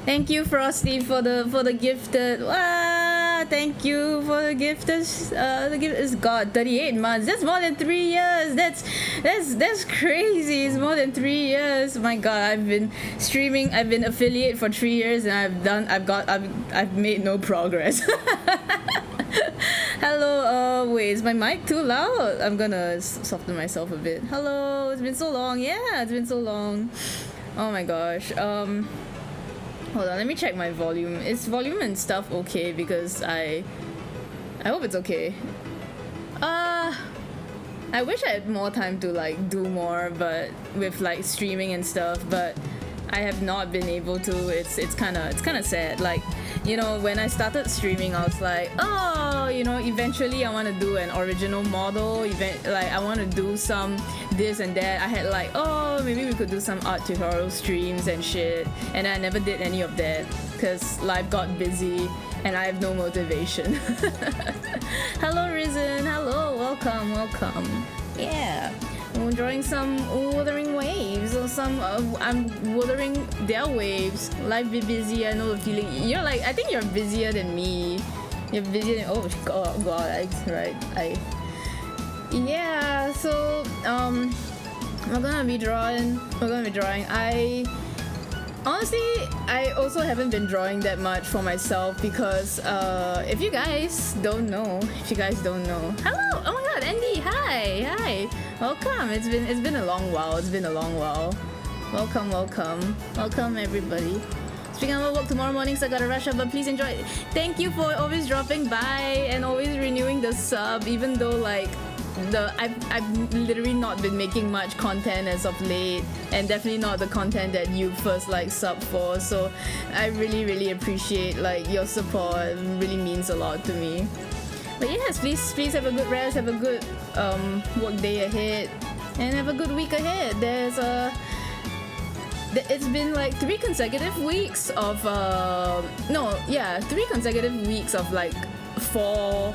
Thank you, Frosty, for the gifted. Thank you for the gift. The gift is God. 38 months. That's more than 3 years. That's crazy. It's more than 3 years. My God, I've been streaming. I've been affiliate for 3 years, and I've made no progress. Hello. Wait, is my mic too loud? I'm gonna soften myself a bit. Hello. It's been so long. Yeah, it's been so long. Oh my gosh. Hold on, let me check my volume. Is volume and stuff okay? Because I hope it's okay. I wish I had more time to like do more, but with like streaming and stuff, but I have not been able to. It's kind of sad. Like, you know, when I started streaming, I was like, oh, you know, eventually I want to do an original model event. Like, I want to do some this and that. I had like, oh, maybe we could do some art tutorial streams and shit, and I never did any of that because life got busy and I have no motivation. Hello, Risen. Hello, welcome. Yeah. I'm drawing some wuthering waves or some I'm wuthering their waves. Life be busy, I know the feeling. You're like, I think you're busier than me. You're busier than, oh god, yeah, so we're gonna be drawing. I also haven't been drawing that much for myself because if you guys don't know, hello, oh my god, Andy, hi, welcome. It's been a long while. Welcome everybody. Speaking of work tomorrow morning, so I gotta rush up, but please enjoy it. Thank you for always dropping by and always renewing the sub, even though like I've literally not been making much content as of late, and definitely not the content that you first like sub for. So I really appreciate like your support. It really means a lot to me. But yes, please have a good rest, have a good work day ahead, and have a good week ahead. It's been like 3 consecutive weeks of 3 consecutive weeks of like four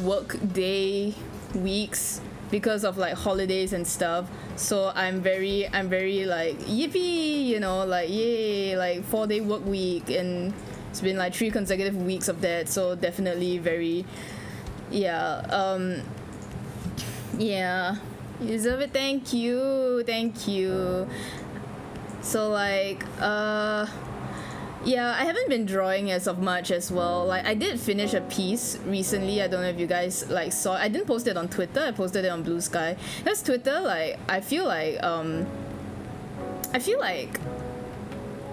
work day weeks because of like holidays and stuff. So I'm very like yippee, you know, like yay, like 4-day work week, and it's been like 3 consecutive weeks of that. So definitely very you deserve it. Thank you. So like I haven't been drawing as of much as well. Like I did finish a piece recently. I don't know if you guys like saw it. I didn't post it on Twitter. I posted it on Blue Sky. Because Twitter, like I feel like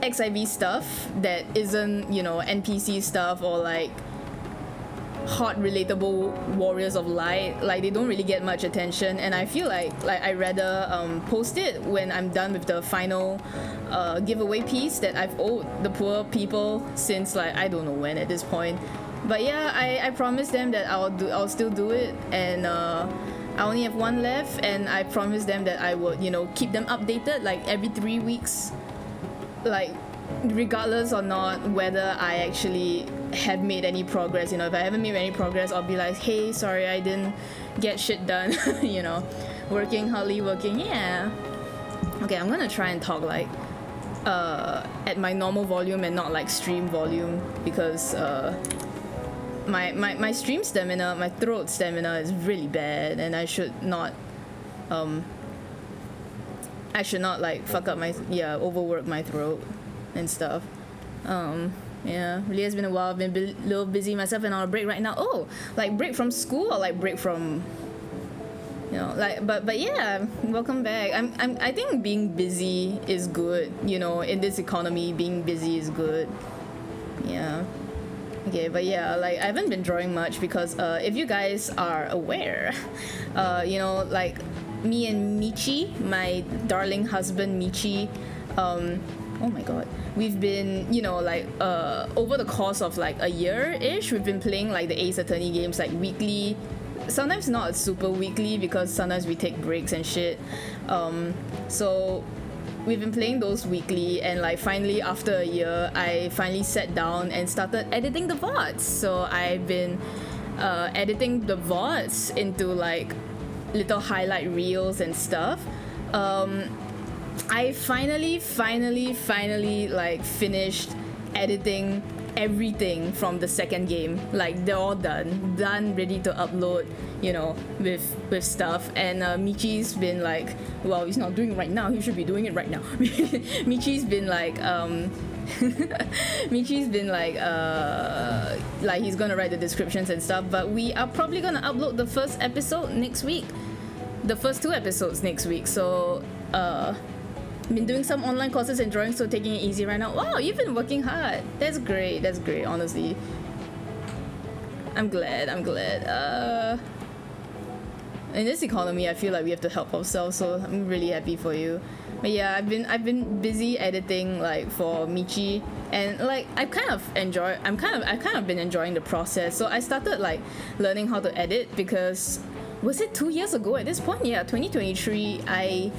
XIV stuff that isn't, you know, NPC stuff or like hot relatable warriors of light, like they don't really get much attention, and I feel like I rather post it when I'm done with the final giveaway piece that I've owed the poor people since like I don't know when at this point. But yeah, I promised them that I'll still do it, and I only have one left, and I promised them that I would, you know, keep them updated like every 3 weeks, like regardless or not whether I actually have made any progress. You know, if I haven't made any progress, I'll be like, hey, sorry, I didn't get shit done. You know, hardly working. Yeah. Okay, I'm gonna try and talk like at my normal volume and not like stream volume, because my stream stamina, my throat stamina is really bad, and I should not like fuck up overwork my throat and stuff. Really has been a while. I've been a little busy myself and on a break right now. Oh, like break from school or like break from, you know, like but yeah, welcome back. I think being busy is good, you know, in this economy. Being busy is good. Yeah. Okay, but yeah, like I haven't been drawing much because if you guys are aware, you know, like me and Michi, my darling husband Michi, oh my god, we've been, you know, like over the course of like a year-ish, we've been playing like the Ace Attorney games like weekly, sometimes not super weekly because sometimes we take breaks and shit. So we've been playing those weekly, and like finally after a year I finally sat down and started editing the VODs. So I've been editing the VODs into like little highlight reels and stuff. I finally like finished editing everything from the second game. Like they're all done, ready to upload, you know, with stuff. And Michi's been like, well, he's not doing it right now, he should be doing it right now. Michi's been like like he's gonna write the descriptions and stuff, but we are probably gonna upload the first episode next week, the first 2 episodes next week. So been doing some online courses and drawing, so taking it easy right now. Wow, you've been working hard. That's great, honestly. I'm glad. In this economy, I feel like we have to help ourselves, so I'm really happy for you. But yeah, I've been busy editing like for Michi, and like I've kind of been enjoying the process. So I started like learning how to edit because, was it 2 years ago at this point? Yeah, 2023. I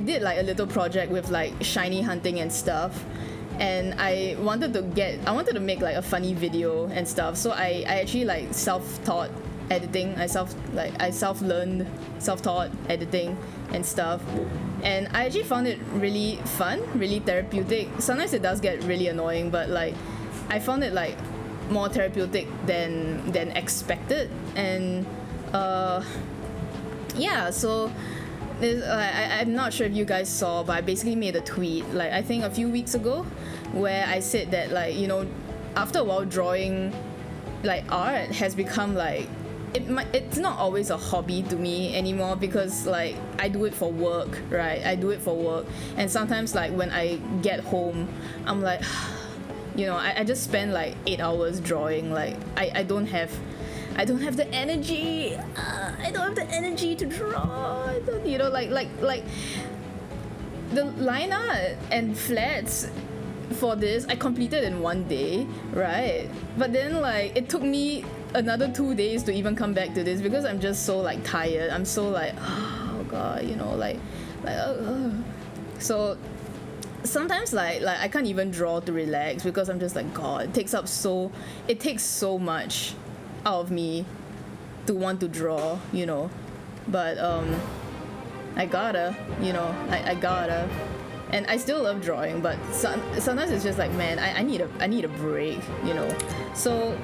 did like a little project with like shiny hunting and stuff, and I wanted to make like a funny video and stuff. So I actually like self-taught editing. I self-taught editing and stuff, and I actually found it really fun, really therapeutic. Sometimes it does get really annoying, but like I found it like more therapeutic than expected. And yeah, so I'm not sure if you guys saw, but I basically made a tweet like I think a few weeks ago where I said that, like, you know, after a while drawing like art has become like it's not always a hobby to me anymore, because like I do it for work, right? And sometimes like when I get home I'm like you know, I just spend like 8 hours drawing. Like I don't have the energy. I don't have the energy to draw. You know, like the line art and flats for this I completed in 1 day, right? But then like it took me another 2 days to even come back to this, because I'm just so like tired. I'm so like, oh god, you know, so sometimes like I can't even draw to relax, because I'm just like, god, it takes so much out of me to want to draw, you know. But I gotta, you know, I gotta. And I still love drawing, but sometimes it's just like, man, I need a break, you know. So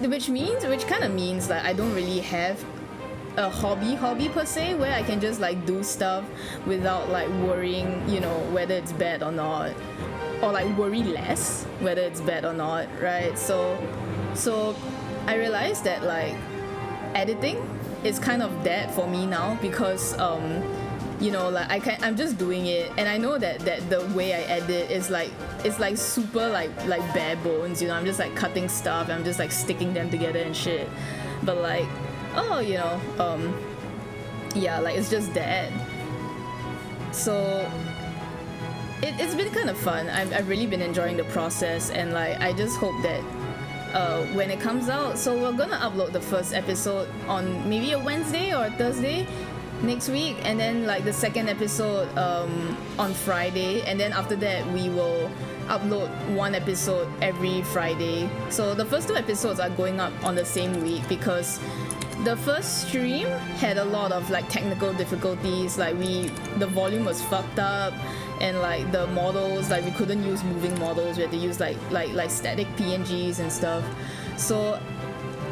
which kind of means that I don't really have a hobby per se, where I can just like do stuff without like worrying, you know, whether it's bad or not, or like worry less whether it's bad or not, right? So I realized that like editing is kind of that for me now, because you know, like I'm just doing it, and I know that the way I edit is like, it's like super like bare bones, you know. I'm just like cutting stuff, I'm just like sticking them together and shit. But like, oh, you know, yeah, like it's just that. So it's been kind of fun. I've really been enjoying the process, and like I just hope that when it comes out, so we're gonna upload the first episode on maybe a Wednesday or a Thursday next week, and then like the second episode on Friday, and then after that we will upload 1 episode every Friday. So the first 2 episodes are going up on the same week, because the first stream had a lot of like technical difficulties. Like the volume was fucked up, and like the models, like we couldn't use moving models, we had to use like static PNGs and stuff. So,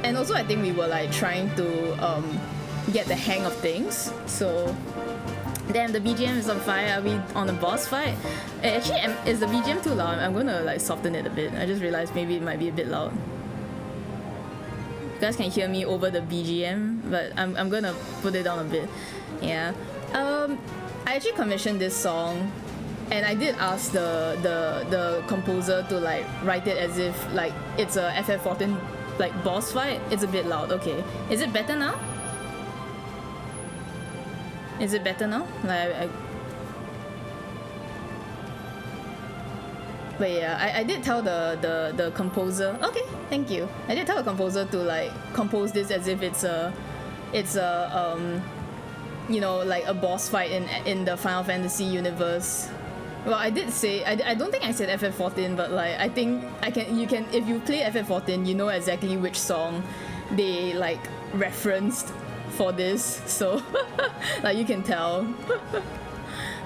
and also I think we were like trying to get the hang of things. So damn, the BGM is on fire. Are we on a boss fight? Actually, is the BGM too loud? I'm gonna like soften it a bit. I just realized maybe it might be a bit loud. You guys can hear me over the BGM, but I'm gonna put it down a bit. Yeah. I actually commissioned this song, and I did ask the composer to like write it as if like it's a FF14 like boss fight. It's a bit loud. Okay, is it better now? Is it better now? Like but yeah, I did tell the composer. Okay, thank you. I did tell the composer to like compose this as if it's a you know, like a boss fight in the Final Fantasy universe. Well, I did say, I don't think I said FF14, but like I think you can if you play FF14, you know exactly which song they like referenced for this, so like you can tell.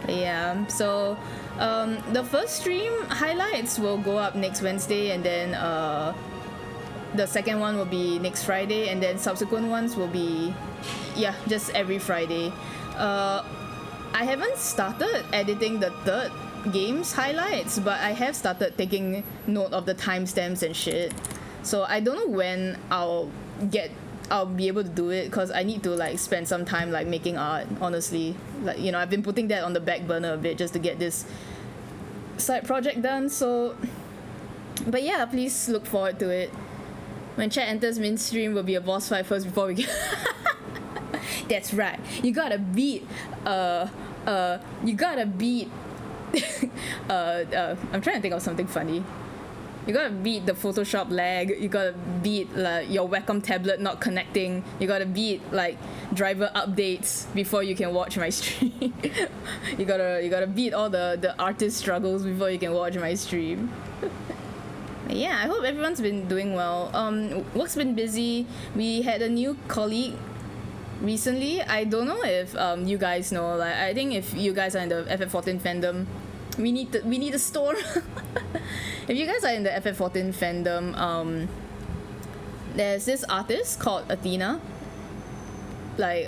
Yeah, so the first stream highlights will go up next Wednesday, and then the second one will be next Friday, and then subsequent ones will be, yeah, just every Friday. I haven't started editing the third game's highlights, but I have started taking note of the timestamps and shit. So I don't know when I'll be able to do it, because I need to like spend some time like making art, honestly. Like, you know, I've been putting that on the back burner a bit just to get this side project done. So, but yeah, please look forward to it. When chat enters mainstream, will be a boss fight first before we get that's right, you gotta beat I'm trying to think of something funny. You gotta beat the Photoshop lag. You gotta beat like your Wacom tablet not connecting. You gotta beat like driver updates before you can watch my stream. you gotta beat all the artist struggles before you can watch my stream. Yeah, I hope everyone's been doing well. Work's been busy. We had a new colleague recently. I don't know if you guys know. Like, I think if you guys are in the FF14 fandom, we need a store. If you guys are in the FF14 fandom, there's this artist called Athena. Like,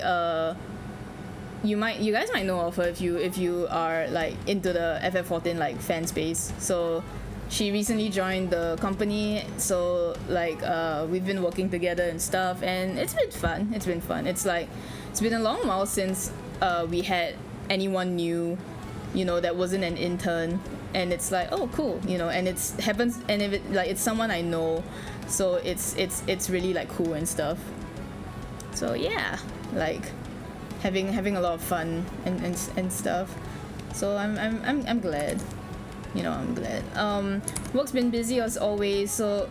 you guys might know of her if you are like into the FF14 like fan space. So she recently joined the company, so like we've been working together and stuff, and it's been fun. It's like it's been a long while since we had anyone new, you know, that wasn't an intern, and it's like, oh cool, you know, and it's happens, and if it like it's someone I know, so it's really like cool and stuff. So yeah, like having a lot of fun and stuff. So I'm glad. You know, I'm glad. Work's been busy as always, so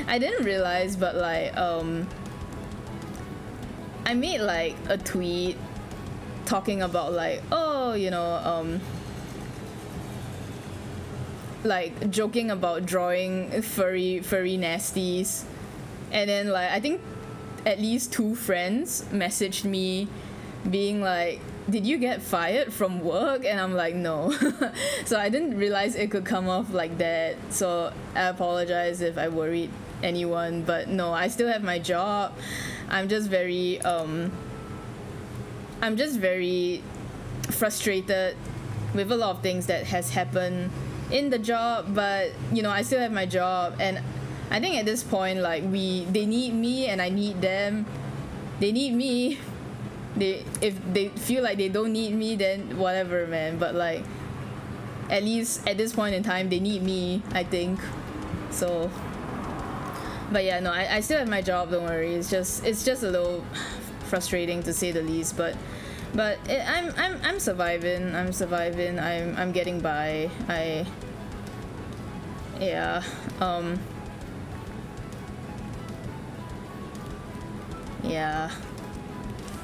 I didn't realize, but like I made like a tweet talking about like, oh, you know, like joking about drawing furry nasties, and then like I think at least 2 friends messaged me being like, did you get fired from work? And I'm like, no. So I didn't realize it could come off like that, so I apologize if I worried anyone, but no, I still have my job. I'm just very frustrated with a lot of things that has happened in the job, but you know, I still have my job, and I think at this point like they need me and I need them. They need me. If they feel like they don't need me, then whatever, man, but like at least at this point in time they need me, I think. So but yeah, no, I still have my job, don't worry. It's just a little frustrating to say the least, but I'm surviving. I'm getting by. Yeah. Yeah.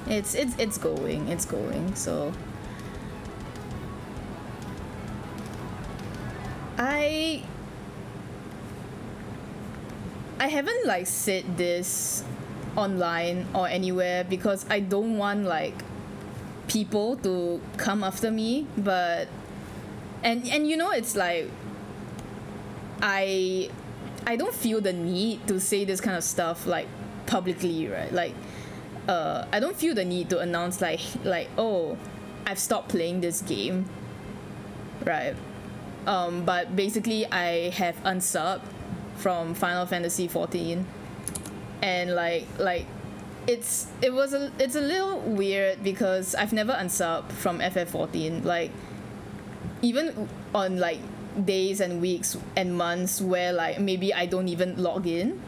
It's going. So I haven't like said this online or anywhere because I don't want like people to come after me, but and you know, it's like I don't feel the need to say this kind of stuff like publicly, right? Like I don't feel the need to announce like oh, I've stopped playing this game, right? But basically I have unsubbed from Final Fantasy 14, and like it's a little weird because I've never unsubbed from FF14, like even on like days and weeks and months where like maybe I don't even log in,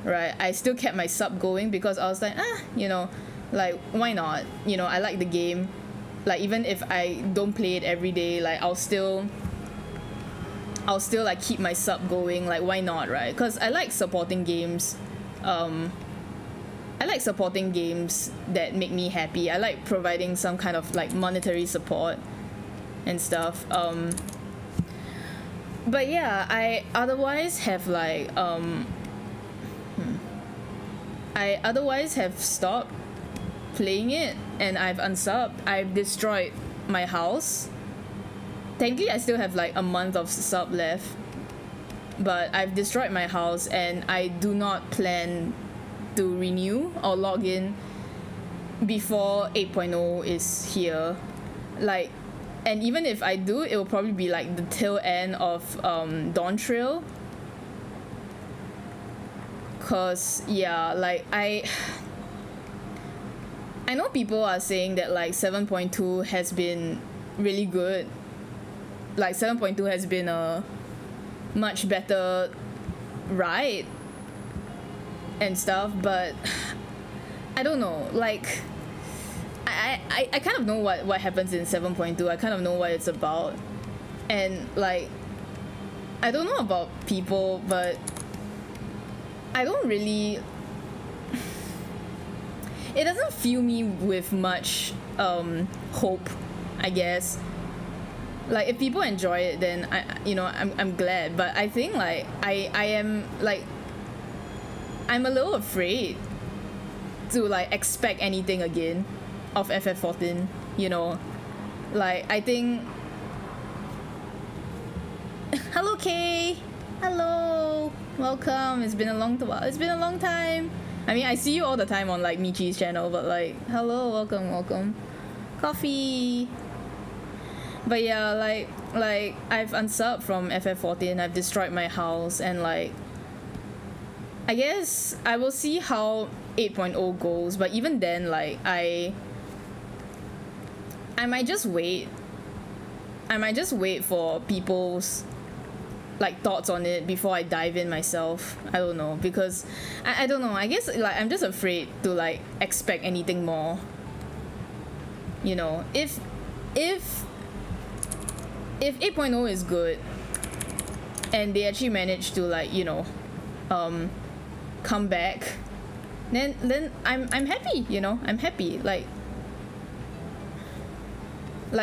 right? I still kept my sub going because I was like, you know, like why not? You know, I like the game. Like even if I don't play it every day, like I'll still like keep my sub going. Like why not, right? Because I like supporting games. I like supporting games that make me happy. I like providing some kind of like monetary support and stuff. But yeah, I otherwise have like I otherwise have stopped playing it, and I've unsubbed. I've destroyed my house. Technically, I still have like a month of sub left, but I've destroyed my house, and I do not plan to renew or log in before 8.0 is here. Like, and even if I do, it will probably be like the tail end of Dawn Trail. Cause yeah, like I know people are saying that like 7.2 has been really good. Like 7.2 has been a much better ride and stuff, but I don't know. Like I kind of know what happens in 7.2. I kind of know what it's about, and like I don't know about people, but I don't really. It doesn't fill me with much hope, I guess. Like if people enjoy it, then I'm glad. But I think like I am like I'm a little afraid to like expect anything again of FF14. You know, like I think. Hello, Kay. Hello. Welcome. It's been a long time. I mean, I see you all the time on like Michi's channel, but like, hello, welcome. Coffee. But yeah, like I've unsubbed from FF14. I've destroyed my house, and like I guess I will see how 8.0 goes. But even then, like I might just wait. I might just wait for people's like thoughts on it before I dive in myself. I don't know, because I don't know, I guess like I'm just afraid to like expect anything more. You know, if 8.0 is good and they actually manage to like, you know, come back, then I'm happy, you know. I'm happy. Like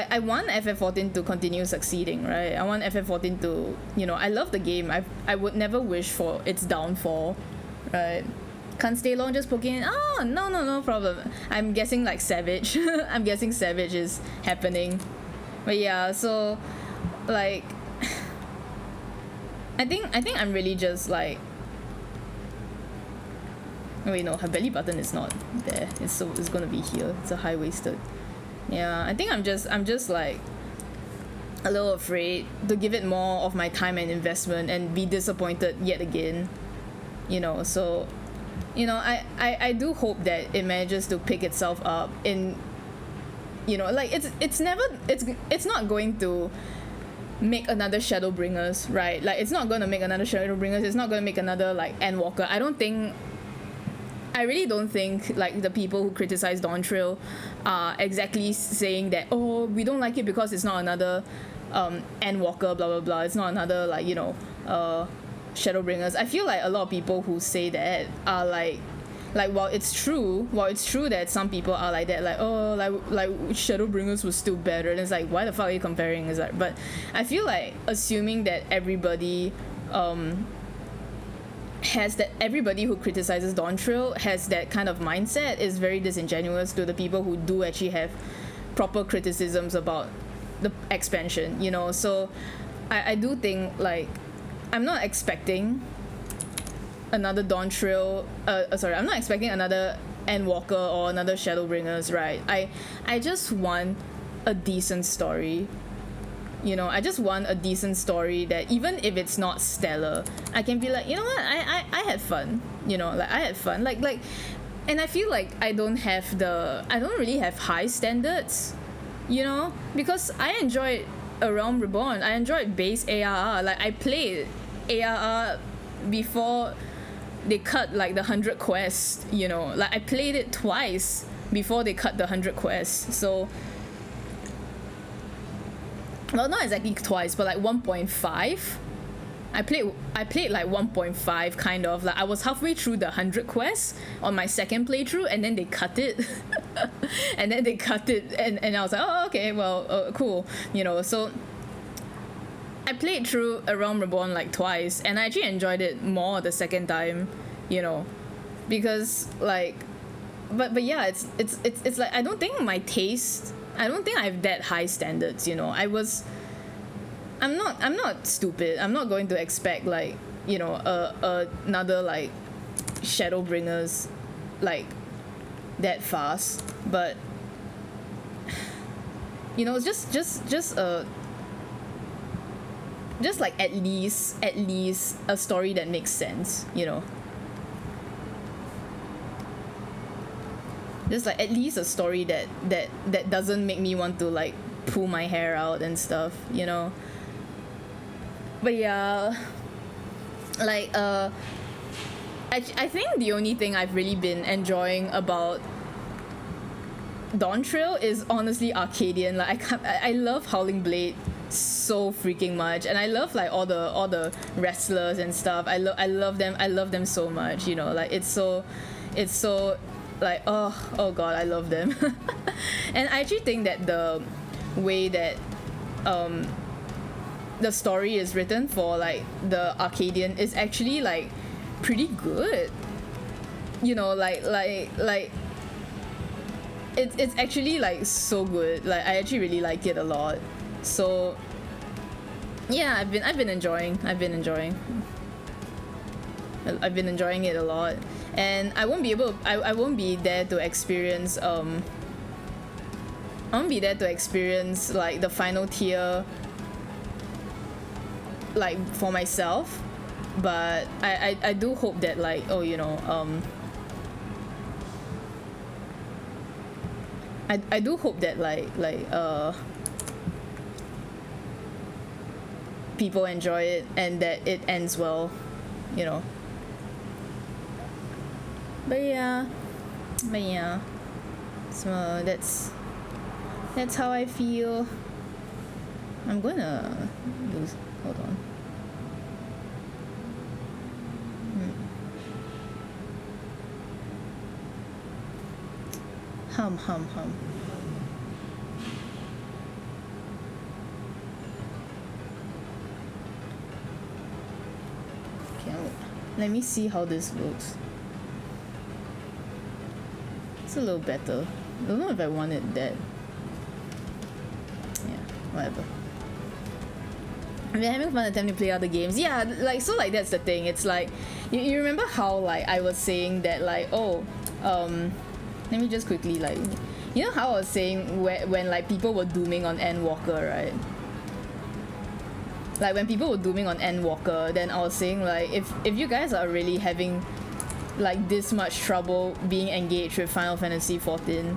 I want FF14 to continue succeeding, right? I want FF14 to, you know, I love the game. I would never wish for its downfall, right? Can't stay long just poking. Oh, no problem. I'm guessing like Savage. I'm guessing Savage is happening. But yeah, so like I think I'm really just like, wait, no, her belly button is not there. It's gonna be here. It's a high-waisted. Yeah, I think I'm just like a little afraid to give it more of my time and investment and be disappointed yet again. You know, so you know, I do hope that it manages to pick itself up in, you know, like it's not going to make another Shadowbringers, right? Like it's not gonna make another Shadowbringers, it's not gonna make another like Endwalker. I really don't think like the people who criticize Dawn Trail are exactly saying that, oh, we don't like it because it's not another Endwalker, blah blah blah. It's not another like, you know, Shadowbringers. I feel like a lot of people who say that are like while it's true that some people are like that, like, oh, like Shadowbringers was still better, and it's like, why the fuck are you comparing? It's like, but I feel like assuming that everybody who criticizes Dawn Trail has that kind of mindset is very disingenuous to the people who do actually have proper criticisms about the expansion, you know. So I do think like I'm not expecting another Dawn Trail, I'm not expecting another Endwalker or another Shadowbringers, right? I just want a decent story. You know, I just want a decent story that even if it's not stellar, I can be like, you know what, I had fun. You know, like I had fun. Like and I feel like I don't really have high standards, you know, because I enjoyed A Realm Reborn. I enjoyed base ARR. Like I played ARR before they cut like the 100 quests, you know. Like I played it twice before they cut the 100 quests. So well, not exactly twice, but like 1.5. I played like 1.5 kind of. Like I was halfway through the 100 quests on my second playthrough, and then they cut it. and I was like, oh, okay, well, cool, you know. So I played through A Realm Reborn like twice, and I actually enjoyed it more the second time, you know. because like, but yeah, it's like I don't think my taste. I don't think I have that high standards. You know, I'm not stupid. I'm not going to expect like, you know, another like Shadowbringers like that fast, but you know, just like at least a story that makes sense, you know. Just like at least a story that doesn't make me want to like pull my hair out and stuff, you know. But yeah, like I think the only thing I've really been enjoying about Dawn Trail is honestly Arcadian. Like I love Howling Blade so freaking much, and I love like all the wrestlers and stuff. I love them so much, you know. Like it's so like oh god, I love them. And I actually think that the way that the story is written for like the Arcadian is actually like pretty good, you know. Like it's actually like so good. Like I actually really like it a lot. So yeah, I've been enjoying it a lot, and I won't be there to experience like the final tier like for myself, but I do hope that like, oh, you know, I do hope that like people enjoy it and that it ends well, you know. But yeah, so that's how I feel. I'm gonna lose. Hold on. Hum. Okay, let me see how this looks. It's a little better. I don't know if I want it that. Yeah, whatever. I've been having fun attempting to play other games. Yeah, like so like that's the thing. It's like you remember how like I was saying that like, oh, let me just quickly like, you know how I was saying when like people were dooming on Endwalker, right? Like when people were dooming on Endwalker, then I was saying like, if you guys are really having like this much trouble being engaged with Final Fantasy XIV,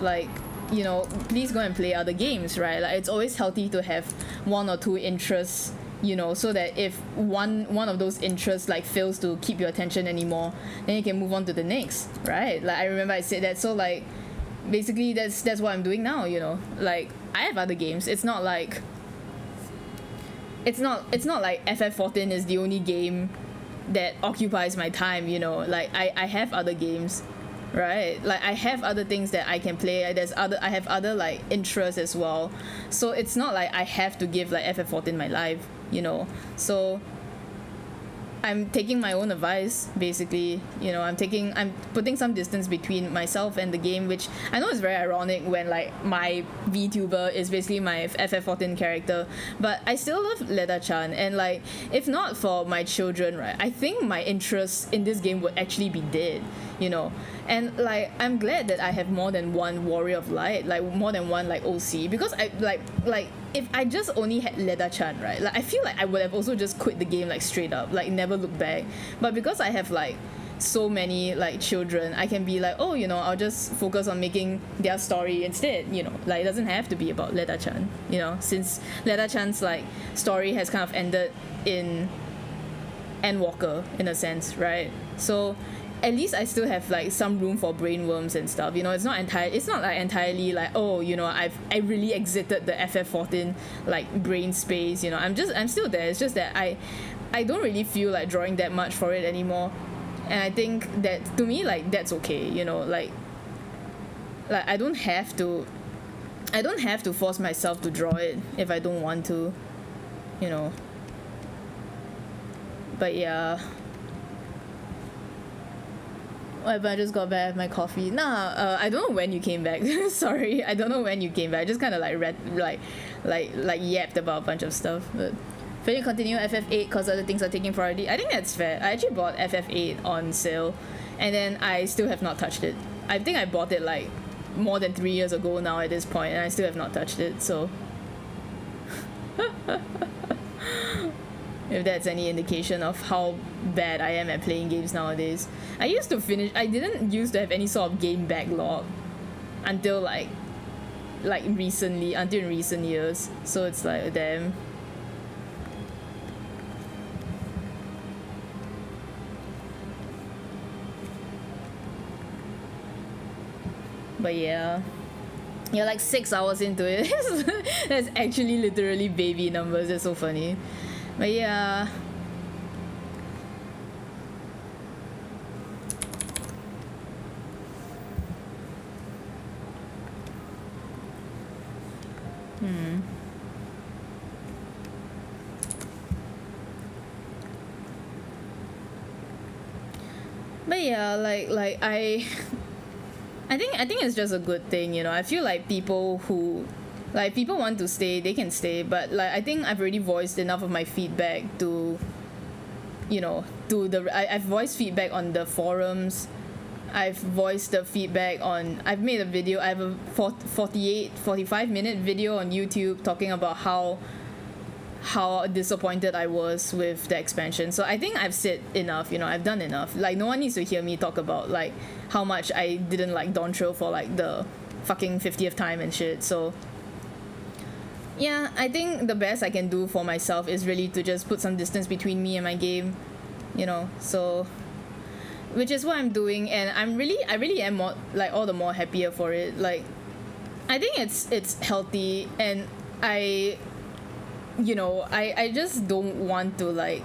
like, you know, please go and play other games, right? Like it's always healthy to have one or two interests, you know, so that if one of those interests like fails to keep your attention anymore, then you can move on to the next, right? Like I remember I said that. So like basically that's what I'm doing now, you know. Like I have other games. It's not like FF14 is the only game that occupies my time, you know. Like I have other games, right? Like I have other things that I can play. I have other like interests as well. So it's not like I have to give like FF14 my life, you know. So I'm taking my own advice, basically, you know. I'm putting some distance between myself and the game, which I know is very ironic when like my VTuber is basically my FF14 character, but I still love Leda-chan, and like if not for my children, right, I think my interest in this game would actually be dead, you know. And like I'm glad that I have more than one Warrior of Light, like more than one like OC, because I like if I just only had Leda-chan, right, like I feel like I would have also just quit the game like straight up, like never look back. But because I have like so many like children, I can be like, oh, you know, I'll just focus on making their story instead, you know. Like it doesn't have to be about Leda-chan, you know, since Leda-chan's like story has kind of ended in Endwalker in a sense, right? So at least I still have like some room for brainworms and stuff, you know. It's not like entirely like, oh, you know, I really exited the FF14 like brain space, you know. I'm still there. It's just that I don't really feel like drawing that much for it anymore, and I think that to me like that's okay, you know. Like I don't have to force myself to draw it if I don't want to, you know. But yeah, But I just got back with my coffee. Nah, I don't know when you came back. Sorry, I don't know when you came back. I just kind of like yapped about a bunch of stuff. But can you continue FF8 because other things are taking priority? I think that's fair. I actually bought FF8 on sale, and then I still have not touched it. I think I bought it like more than 3 years ago now at this point, and I still have not touched it. So. If that's any indication of how bad I am at playing games nowadays. I didn't used to have any sort of game backlog until until in recent years. So it's like, damn. But yeah. You're like 6 hours into it. That's actually literally baby numbers. It's so funny. But yeah. But yeah, I think it's just a good thing, you know. I feel like people want to stay, they can stay, but like I think I've already voiced enough of my feedback to, you know, I've voiced feedback on the forums. I've voiced the feedback on, I've made a video, I have a 45-minute video on YouTube talking about how disappointed I was with the expansion. So I think I've said enough, you know, I've done enough. Like, no one needs to hear me talk about like how much I didn't like Dawntrail for like the fucking 50th time and shit. So yeah, I think the best I can do for myself is really to just put some distance between me and my game, you know. So which is what I'm doing, and I really am more, like, all the more happier for it. Like, I think it's healthy, and I just don't want to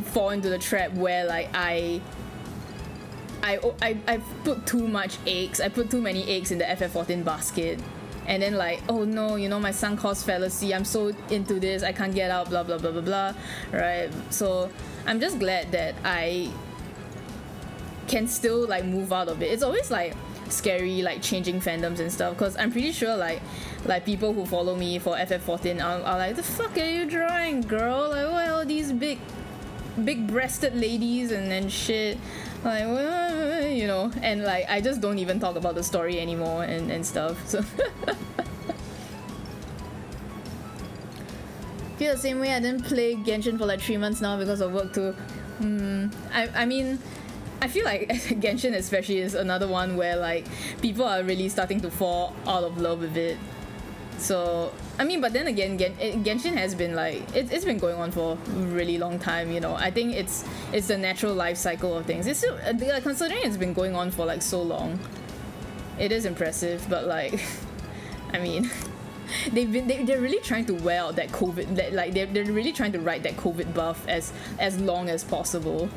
fall into the trap where like I put too much eggs. I put too many eggs in the FF14 basket, and then like, oh no, you know, my sunk cost fallacy. I'm so into this, I can't get out. Blah blah blah blah blah. Right. So I'm just glad that I can still like move out of it. It's always like scary, like changing fandoms and stuff, because I'm pretty sure like people who follow me for FF14 are like, the fuck are you drawing, girl? Like, what are all these big breasted ladies and then shit, like, what, you know? And like, I just don't even talk about the story anymore and stuff. So feel the same way. I didn't play Genshin for like 3 months now because of work too. I mean, I feel like Genshin especially is another one where like people are really starting to fall out of love with it. So I mean, but then again, Genshin has been like, it's been going on for a really long time, you know. I think it's the natural life cycle of things. It's still, considering it's been going on for like so long, it is impressive. But like, I mean, they're really trying to wear out that COVID, they're really trying to ride that COVID buff as long as possible.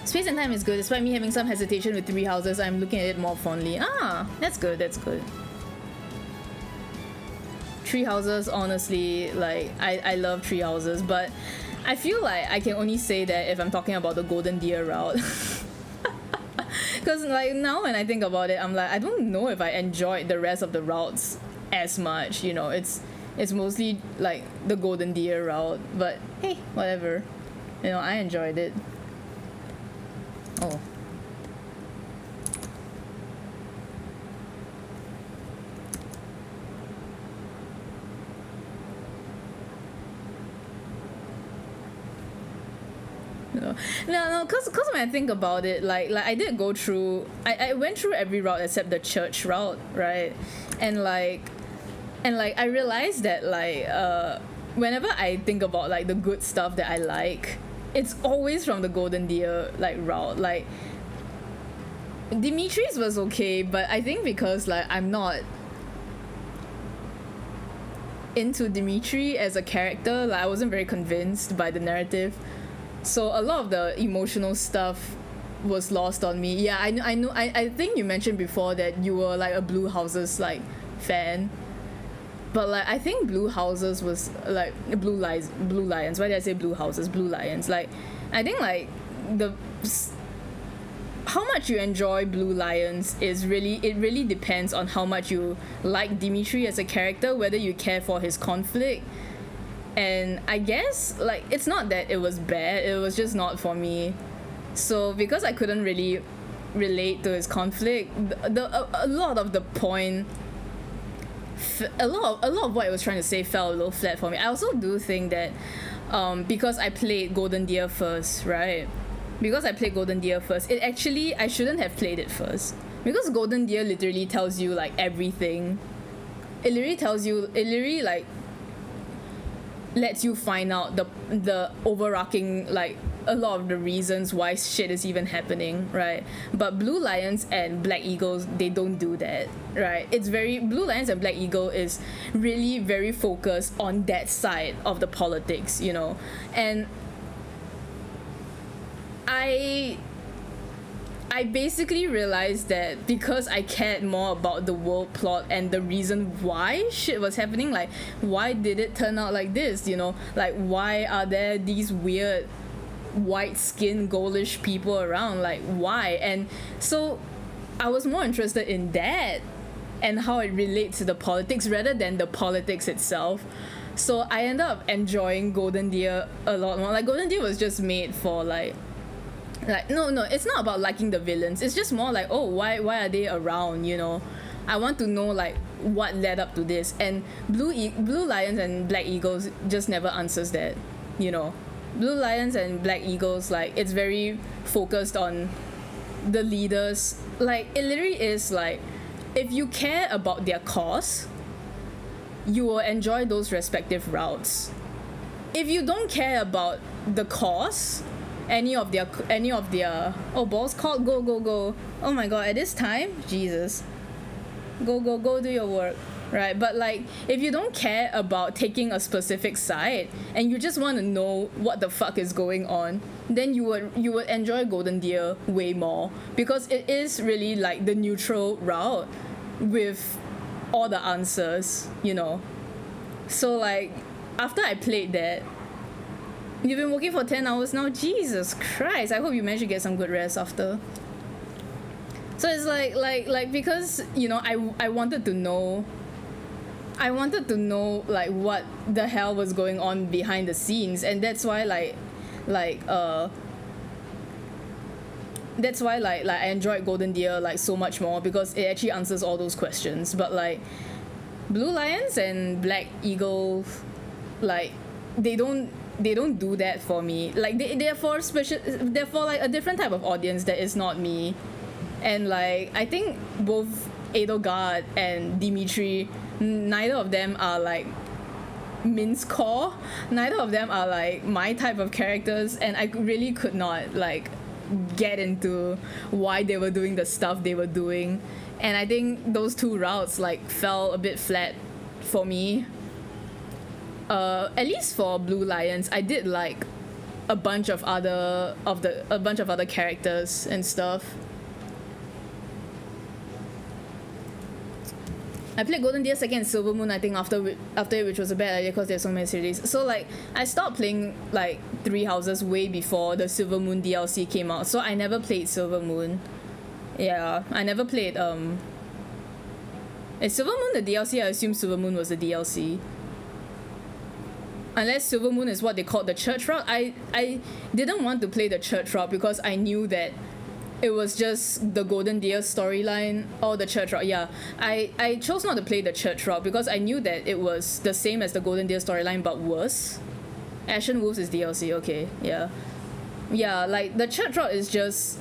Space and time is good. Despite me having some hesitation with Three Houses, I'm looking at it more fondly. Ah, that's good, that's good. Tree Houses, honestly, like, I love Tree Houses, but I feel like I can only say that if I'm talking about the Golden Deer route. Because like, now when I think about it, I'm like, I don't know if I enjoyed the rest of the routes as much, you know. It's mostly like the Golden Deer route, but hey, whatever, you know, I enjoyed it. Oh. No, because when I think about it, like I did go through, I went through every route except the church route, right? And like I realized that like whenever I think about like the good stuff that I like, it's always from the Golden Deer like route. Like Dimitri's was okay, but I think because like I'm not into Dimitri as a character, like I wasn't very convinced by the narrative. So a lot of the emotional stuff was lost on me. Yeah, I know. I think you mentioned before that you were like a Blue Houses like fan. But like I think Blue Houses was like Blue Lions. Why did I say Blue Houses? Blue Lions. Like I think like the how much you enjoy Blue Lions is really depends on how much you like Dimitri as a character, whether you care for his conflict. And I guess like it's not that it was bad, it was just not for me. So because I couldn't really relate to his conflict, a lot of the point, a lot of what I was trying to say fell a little flat for me. I also do think that because I played Golden Deer first, right? Because I played Golden Deer first, it actually, I shouldn't have played it first. Because Golden Deer literally tells you like everything. It literally like lets you find out the overarching, like a lot of the reasons why shit is even happening, right? But Blue Lions and Black Eagles, they don't do that, right? It's very, Blue Lions and Black Eagle is really very focused on that side of the politics, you know? And I basically realized that because I cared more about the world plot and the reason why shit was happening, like why did it turn out like this, you know? Like why are there these weird white skinned goldish people around, like why? And so I was more interested in that and how it relates to the politics rather than the politics itself. So I ended up enjoying Golden Deer a lot more. Like Golden Deer was just made for like no, it's not about liking the villains, it's just more like, oh, why are they around, you know? I want to know like what led up to this. And Blue Lions and Black Eagles just never answers that, you know? Blue Lions and Black Eagles, like it's very focused on the leaders. Like it literally is like, if you care about their cause, you will enjoy those respective routes. If you don't care about the cause, any of their oh, balls called, go, oh my god, at this time, Jesus, go do your work, right? But like if you don't care about taking a specific side and you just want to know what the fuck is going on, then you would enjoy Golden Deer way more, because it is really like the neutral route with all the answers, you know? So like after I played that, you've been working for 10 hours now? Jesus Christ, I hope you managed to get some good rest after. So it's like because, you know, I wanted to know like what the hell was going on behind the scenes, and that's why I enjoyed Golden Deer like so much more, because it actually answers all those questions. But like Blue Lions and Black Eagle, like they don't do that for me. Like they're for like a different type of audience that is not me. And like I think both Edelgard and Dimitri, neither of them are like Min's core. Neither of them are like my type of characters, and I really could not like get into why they were doing the stuff they were doing. And I think those two routes like fell a bit flat for me. At least for Blue Lions, I did like a bunch of other characters and stuff. I played Golden Deer second and Silver Moon, I think after it, which was a bad idea because there's so many series. So like I stopped playing like Three Houses way before the Silver Moon DLC came out, so I never played Silver Moon. Yeah, I never played is Silver Moon the DLC? I assume Silver Moon was the DLC. Unless Silver Moon is what they called the church route. I didn't want to play the church route because I knew that it was just the Golden Deer storyline or the church route. Yeah, I chose not to play the church route because I knew that it was the same as the Golden Deer storyline but worse. Ashen Wolves is DLC, okay, yeah. Yeah, like the church route is just...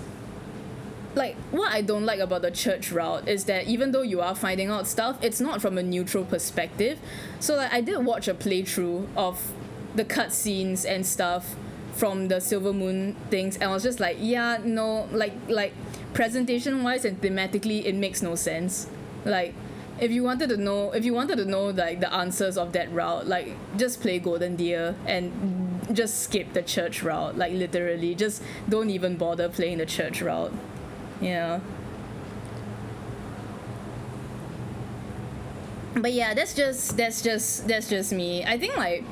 Like, what I don't like about the church route is that even though you are finding out stuff, it's not from a neutral perspective. So like I did watch a playthrough of the cutscenes and stuff from the Silver Moon things, and I was just like, yeah, no, like presentation wise and thematically it makes no sense. Like if you wanted to know like the answers of that route, like just play Golden Deer and just skip the church route. Like literally just don't even bother playing the church route. Yeah. But yeah, that's just me. I think like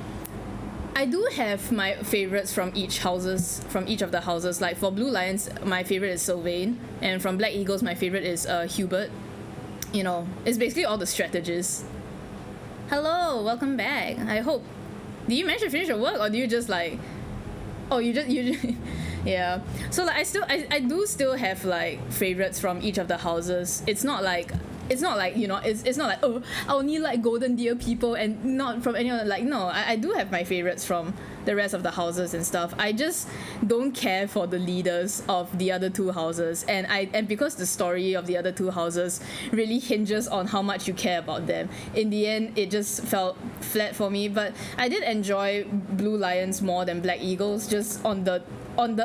I do have my favorites from each of the houses. Like for Blue Lions, my favorite is Sylvain, and from Black Eagles, my favorite is Hubert. You know, it's basically all the strategists. Hello, welcome back. I hope. Did you manage to finish your work, or do you just like? Oh, you just yeah. So like I do still have like favorites from each of the houses. It's not like you know, it's not like, oh, I only like Golden Deer people and not from any other. Like, no, I do have my favorites from the rest of the houses and stuff. I just don't care for the leaders of the other two houses, and because the story of the other two houses really hinges on how much you care about them, in the end it just felt flat for me. But I did enjoy Blue Lions more than Black Eagles, just on the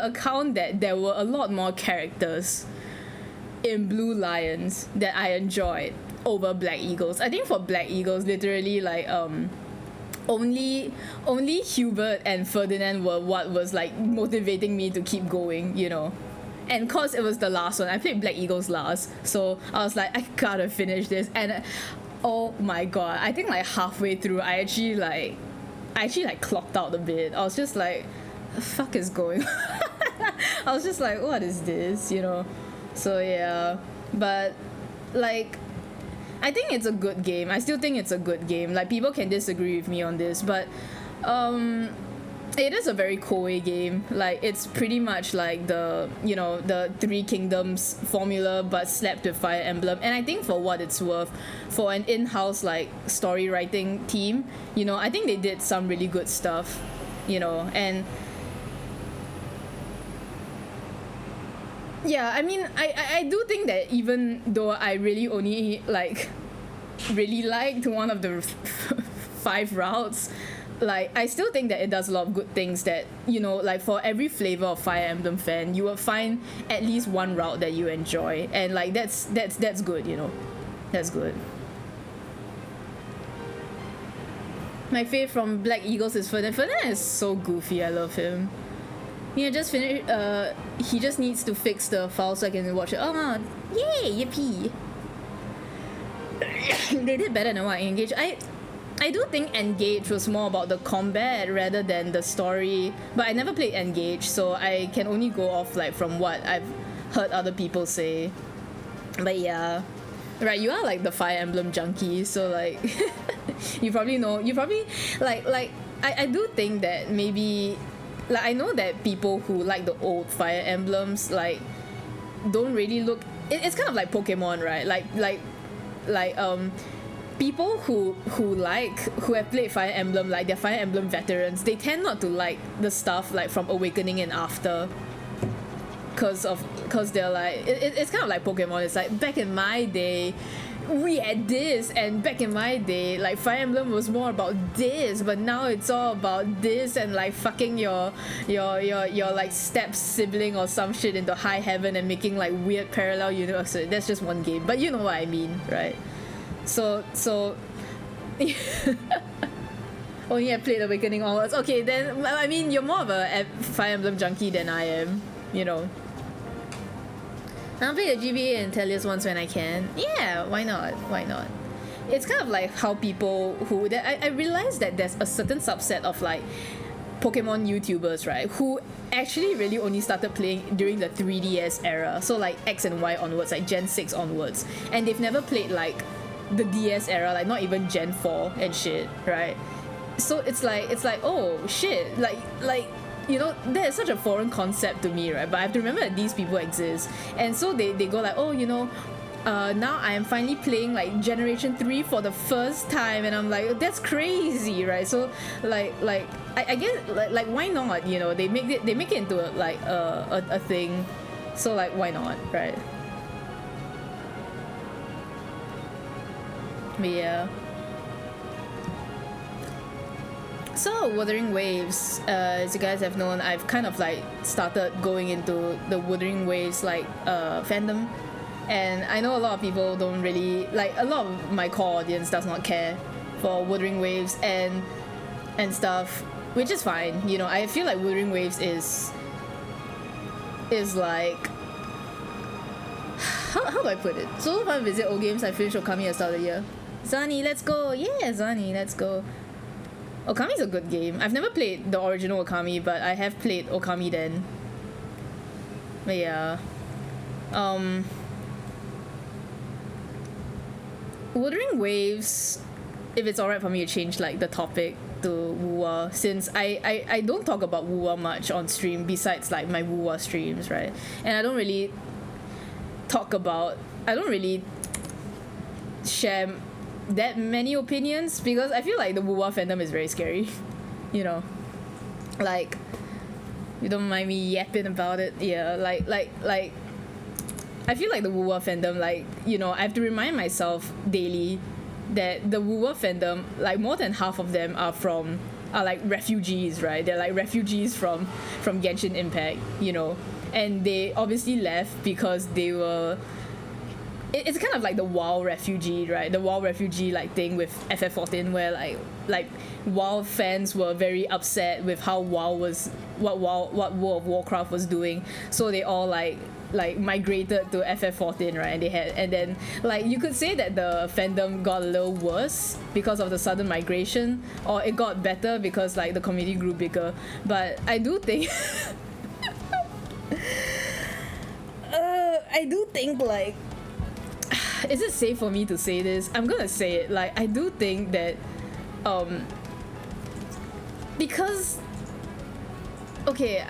account that there were a lot more characters in Blue Lions that I enjoyed over Black Eagles. I think for Black Eagles, literally like only Hubert and Ferdinand were what was like motivating me to keep going, you know. And cause it was the last one, I played Black Eagles last, so I was like, I gotta finish this. And oh my god, I think like halfway through I actually like clocked out a bit. I was just like, the fuck is going on? I was just like, what is this, you know? So yeah, but like I think it's a good game. I still think it's a good game. Like people can disagree with me on this, but it is a very Koei game. Like it's pretty much like the, you know, the Three Kingdoms formula but slapped with Fire Emblem. And I think for what it's worth, for an in-house like story writing team, you know, I think they did some really good stuff, you know. And yeah, I mean, I do think that even though I really only really liked one of the 5 routes, like I still think that it does a lot of good things that, you know, like for every flavor of Fire Emblem fan, you will find at least one route that you enjoy, and like that's good, you know. That's good. My fave from Black Eagles is Ferdinand. Ferdinand is so goofy, I love him. Yeah, just finished. He just needs to fix the file so I can watch it. Oh, yay, yippee! They did better than what Engage. I do think Engage was more about the combat rather than the story. But I never played Engage, so I can only go off like from what I've heard other people say. But yeah, right. You are like the Fire Emblem junkie, so like you probably know. You probably like I do think that maybe. Like I know that people who like the old Fire Emblems like don't really look. It's kind of like Pokemon, right? Like people who have played Fire Emblem, like they're Fire Emblem veterans. They tend not to like the stuff like from Awakening and after, cause they're like it's kind of like Pokemon. It's like back in my day, we had this, and back in my day like Fire Emblem was more about this, but now it's all about this and like fucking your like step sibling or some shit into high heaven and making like weird parallel universes. That's just one game, but you know what I mean, right? So only I played Awakening onwards. Okay, then I mean you're more of a Fire Emblem junkie than I am, you know. I'll play the GBA and Tellius once when I can. Yeah, why not? Why not? It's kind of like how people who... I realized that there's a certain subset of like Pokemon YouTubers, right, who actually really only started playing during the 3DS era. So like X and Y onwards, like Gen 6 onwards. And they've never played like the DS era, like not even Gen 4 and shit, right? So it's like oh shit, like you know, that is such a foreign concept to me, right? But I have to remember that these people exist. And so they go like, oh, you know, now I am finally playing like Generation 3 for the first time, and I'm like, that's crazy, right? So like I guess like why not, you know? They make it into like a thing. So like why not, right? But yeah. So, Wuthering Waves, as you guys have known, I've kind of like started going into the Wuthering Waves like fandom, and I know a lot of people don't really like. A lot of my core audience does not care for Wuthering Waves and stuff, which is fine. You know, I feel like Wuthering Waves is like how do I put it? So far visit old games I finished Okami at the start of the year. Zani, let's go. Yeah, Zani, let's go. Okami's a good game. I've never played the original Okami, but I have played Okami then. But yeah. Wuthering Waves, if it's alright for me to change like the topic to WuWa, since I don't talk about WuWa much on stream besides like my WuWa streams, right? And I don't really share that many opinions because I feel like the WuWa fandom is very scary. You know, like, you don't mind me yapping about it. Yeah, like I feel like the WuWa fandom, like, you know, I have to remind myself daily that the WuWa fandom, like, more than half of them are like refugees, right? They're like refugees from Genshin Impact, you know, and they obviously left because they were. It's kind of like the WoW refugee, right? The WoW refugee like thing with FF14, where like WoW fans were very upset with how what World of Warcraft was doing, so they all like migrated to FF14, right? And then like you could say that the fandom got a little worse because of the sudden migration, or it got better because like the community grew bigger. But I do think like, is it safe for me to say this? I'm gonna say it. Like, I do think that because okay,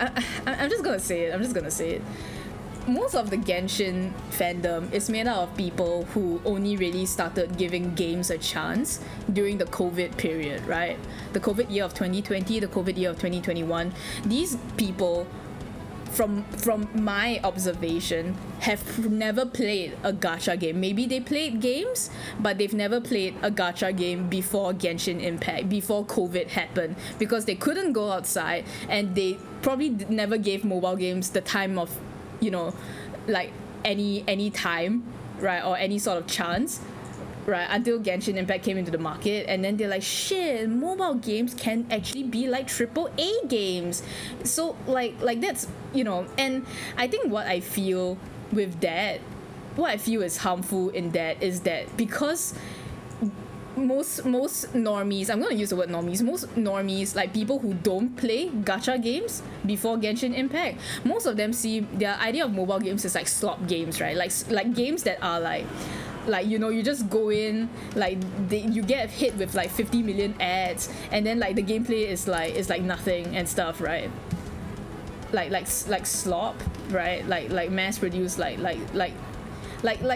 I'm just gonna say it. Most of the Genshin fandom is made out of people who only really started giving games a chance during the COVID period, right? The COVID year of 2020, the COVID year of 2021. These people, from my observation, have never played a gacha game. Maybe they played games, but they've never played a gacha game before Genshin Impact, before COVID happened, because they couldn't go outside, and they probably never gave mobile games the time of, you know, like any time, right, or any sort of chance, right, until Genshin Impact came into the market. And then they're like, shit, mobile games can actually be like AAA games. So like that's, you know. And I think what I feel is harmful in that is that because most normies, I'm going to use the word normies, most normies, like people who don't play gacha games before Genshin Impact, most of them see their idea of mobile games as like slot games, right? Like games that are like, you know, you just go in, like you get hit with like 50 million ads, and then like the gameplay is like nothing and stuff, right? Like slop, right? Like mass produced, like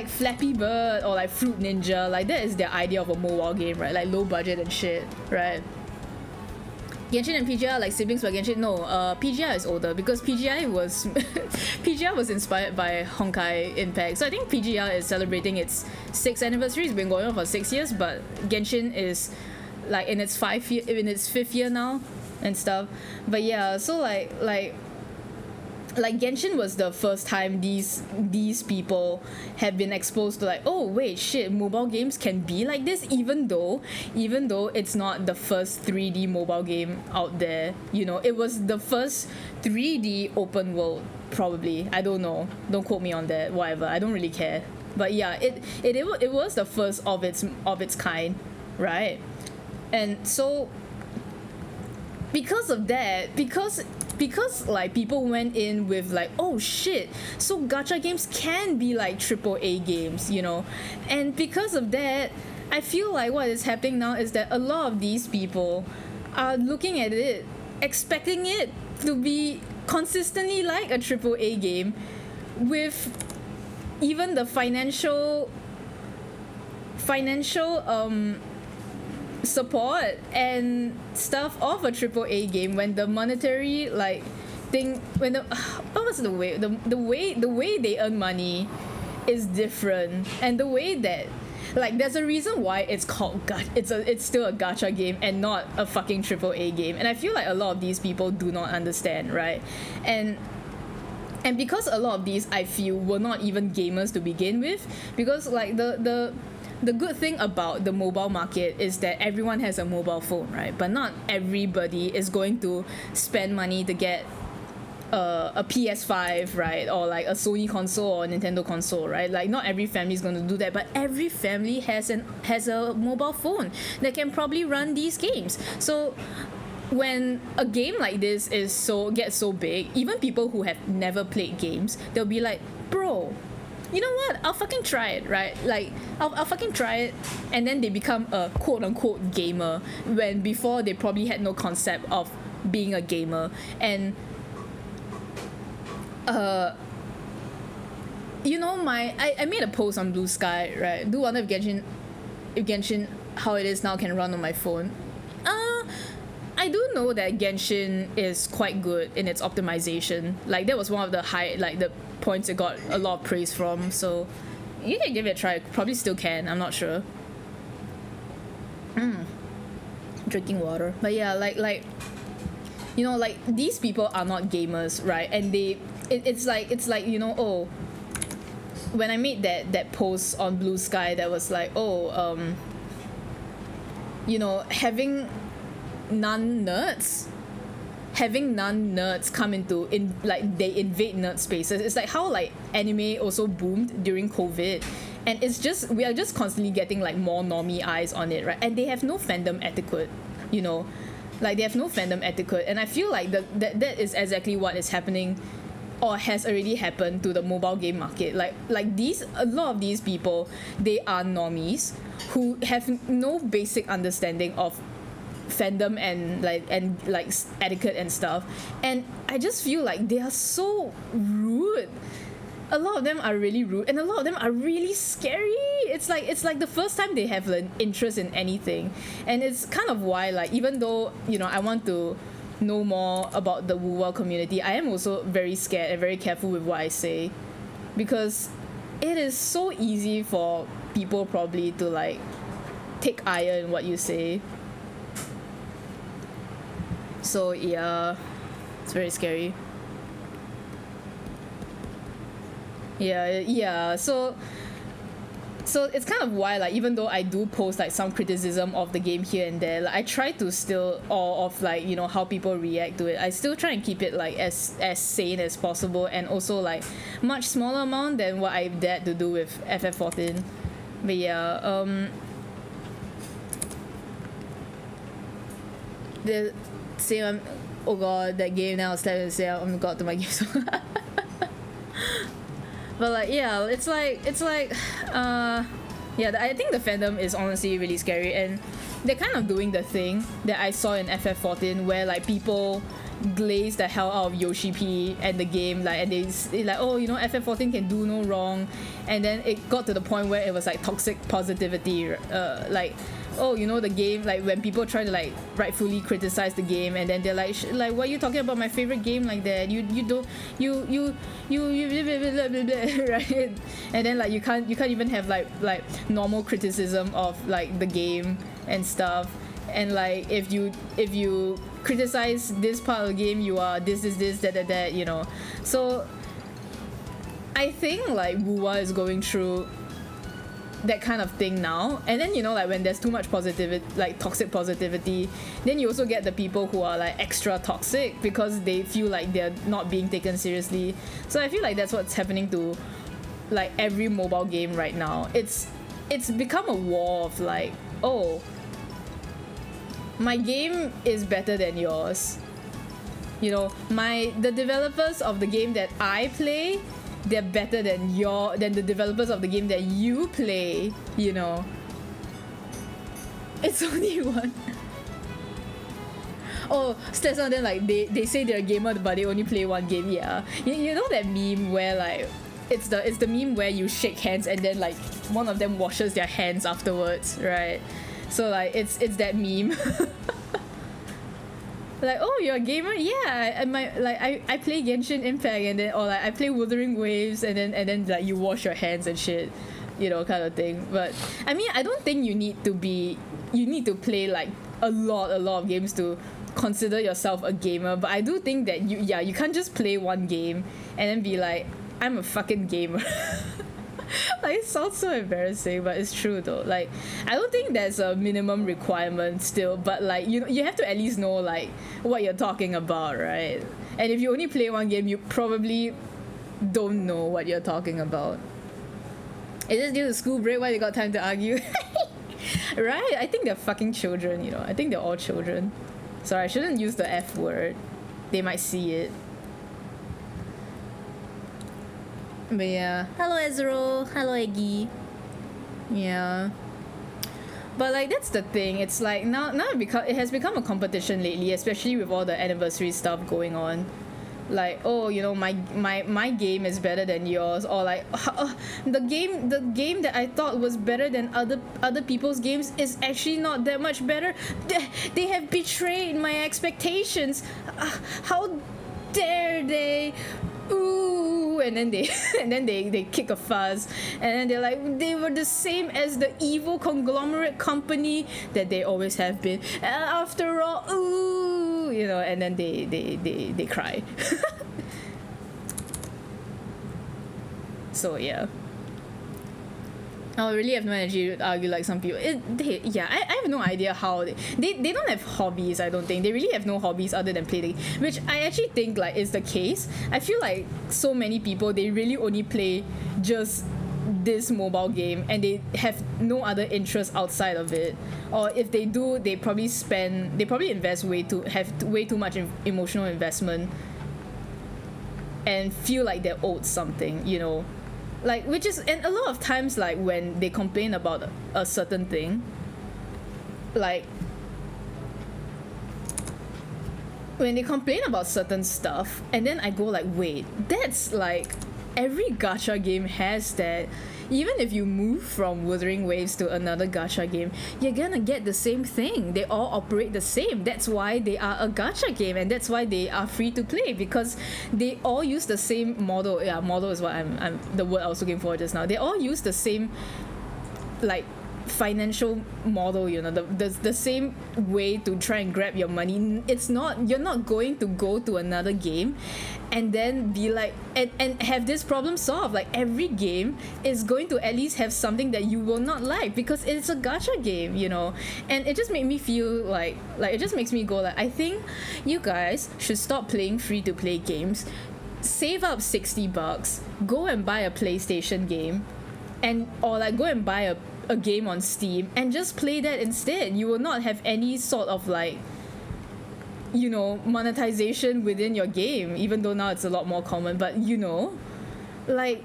Flappy Bird or like Fruit Ninja. Like that is their idea of a mobile game, right? Like low budget and shit, right? Genshin and PGI are like siblings, but Genshin, no, PGI is older because PGI was inspired by Honkai Impact. So I think PGI is celebrating its 6th anniversary. It's been going on for 6 years, but Genshin is like in its 5th year now and stuff. But yeah, so like Genshin was the first time these people have been exposed to like, oh wait, shit, mobile games can be like this, even though it's not the first 3D mobile game out there. You know, it was the first 3D open world, probably. I don't know. Don't quote me on that. Whatever. I don't really care. But yeah, it was the first of its kind, right? And so because of that, because like people went in with like, oh shit, so gacha games can be like AAA games, you know. And because of that, I feel like what is happening now is that a lot of these people are looking at it, expecting it to be consistently like a AAA game, with even the financial support and stuff of a AAA game, when the monetary like thing, when the what was the way they earn money is different, and the way that like there's a reason why it's called it's still a gacha game and not a fucking AAA game. And I feel like a lot of these people do not understand, right? And because a lot of these, I feel, were not even gamers to begin with, because like the good thing about the mobile market is that everyone has a mobile phone, right? But not everybody is going to spend money to get a PS5, right, or like a Sony console or a Nintendo console, right? Like not every family is going to do that, but every family has a mobile phone that can probably run these games. So when a game like this gets so big, even people who have never played games, they'll be like, bro, you know what? I'll fucking try it, right? Like, I'll fucking try it, and then they become a quote-unquote gamer when before they probably had no concept of being a gamer. And you know, I made a post on Blue Sky, right? Do wonder if Genshin how it is now can run on my phone. I do know that Genshin is quite good in its optimization. Like that was one of the points it got a lot of praise from. So you can give it a try. Probably still can. I'm not sure. Drinking water. But yeah, like you know, like these people are not gamers, right? And it's like you know, oh, when I made that post on Blue Sky that was like, oh, you know, having non-nerds come into they invade nerd spaces. It's like how like anime also boomed during COVID, and we are just constantly getting like more normie eyes on it, right? And they have no fandom etiquette, you know, like they have no fandom etiquette. And I feel like that is exactly what is happening or has already happened to the mobile game market. Like a lot of these people, they are normies who have no basic understanding of fandom and etiquette and stuff, and I just feel like they are so rude. A lot of them are really rude, and a lot of them are really scary. It's like the first time they have an interest in anything, and it's kind of why, like, even though, you know, I want to know more about the WuWa community, I am also very scared and very careful with what I say, because it is so easy for people probably to like take ire in what you say. So yeah, it's very scary. Yeah. So it's kind of why, like, even though I do post like some criticism of the game here and there, like, I try to still, or of like, you know, how people react to it, I still try and keep it like as sane as possible, and also like much smaller amount than what I've dared to do with FF14. But yeah, the same. Oh god, that game now is telling me to say I'm got to my game. So but like, yeah, it's like yeah, I think the fandom is honestly really scary, and they're kind of doing the thing that I saw in FF14 where like people glaze the hell out of Yoshi P and the game, like, and they like, oh, you know, FF14 can do no wrong, and then it got to the point where it was like toxic positivity, like, oh, you know, the game, like when people try to like rightfully criticize the game, and then they're like, like, what are you talking about my favorite game like that? You don't you blah, blah, blah, right? And then like you can't even have like normal criticism of like the game and stuff. And like if you criticize this part of the game, you are this that, you know. So I think like WuWa is going through that kind of thing now. And then, you know, like when there's too much positivity, like toxic positivity, then you also get the people who are like extra toxic because they feel like they're not being taken seriously. So I feel like that's what's happening to like every mobile game right now. It's become a war of like, oh, my game is better than yours, you know, the developers of the game that I play, they're better than the developers of the game that you play, you know. It's only one. Oh, some of them like they say they're a gamer but they only play one game. Yeah, you know that meme where like it's the meme where you shake hands and then like one of them washes their hands afterwards, right? So like it's that meme. Like, oh, you're a gamer? Yeah, I play Genshin Impact, and then, or like I play Wuthering Waves, and then like you wash your hands and shit, you know, kind of thing. But I mean, I don't think you need to play like a lot of games to consider yourself a gamer. But I do think that you can't just play one game and then be like, I'm a fucking gamer. Like, it sounds so embarrassing, but it's true though. Like, I don't think there's a minimum requirement still, but like, you have to at least know like what you're talking about, right? And if you only play one game, you probably don't know what you're talking about. Is this due to school break? Why they got time to argue? Right? I think they're fucking children, you know. I think they're all children. Sorry, I shouldn't use the F word. They might see it. But yeah. Hello, Ezro. Hello, Eggy. Yeah. But like, that's the thing. It's like now it has become a competition lately, especially with all the anniversary stuff going on. Like, oh, you know, my game is better than yours, or like the game that I thought was better than other people's games is actually not that much better. They have betrayed my expectations. How dare they? Ooh, and then they kick a fuss, and then they're like, they were the same as the evil conglomerate company that they always have been. After all, ooh, you know, and then they cry. So yeah. I really have no energy to argue like some people. I have no idea how they don't have hobbies. I don't think they really have no hobbies other than playing, which I actually think like is the case. I feel like so many people, they really only play just this mobile game and they have no other interest outside of it, or if they do, they probably invest way too much emotional investment and feel like they're owed something, you know. Like, which is, and a lot of times, like, when they complain about a certain thing, like, when they complain about certain stuff, and then I go like, wait, that's like, every gacha game has that. Even if you move from Wuthering Waves to another gacha game, you're gonna get the same thing. They all operate the same. That's why they are a gacha game, and that's why they are free to play, because they all use the same model. Yeah, model is what I'm the word I was looking for just now. They all use the same, like, financial model, you know, the same way to try and grab your money. It's not, you're not going to go to another game and then be like, and have this problem solved. Like, every game is going to at least have something that you will not like, because it's a gacha game, you know. And it just made me feel like it just makes me go like, I think you guys should stop playing free to play games, save up $60, go and buy a PlayStation game, and or like go and buy a game on Steam and just play that instead. You will not have any sort of, like, you know, monetization within your game, even though now it's a lot more common. But, you know, like,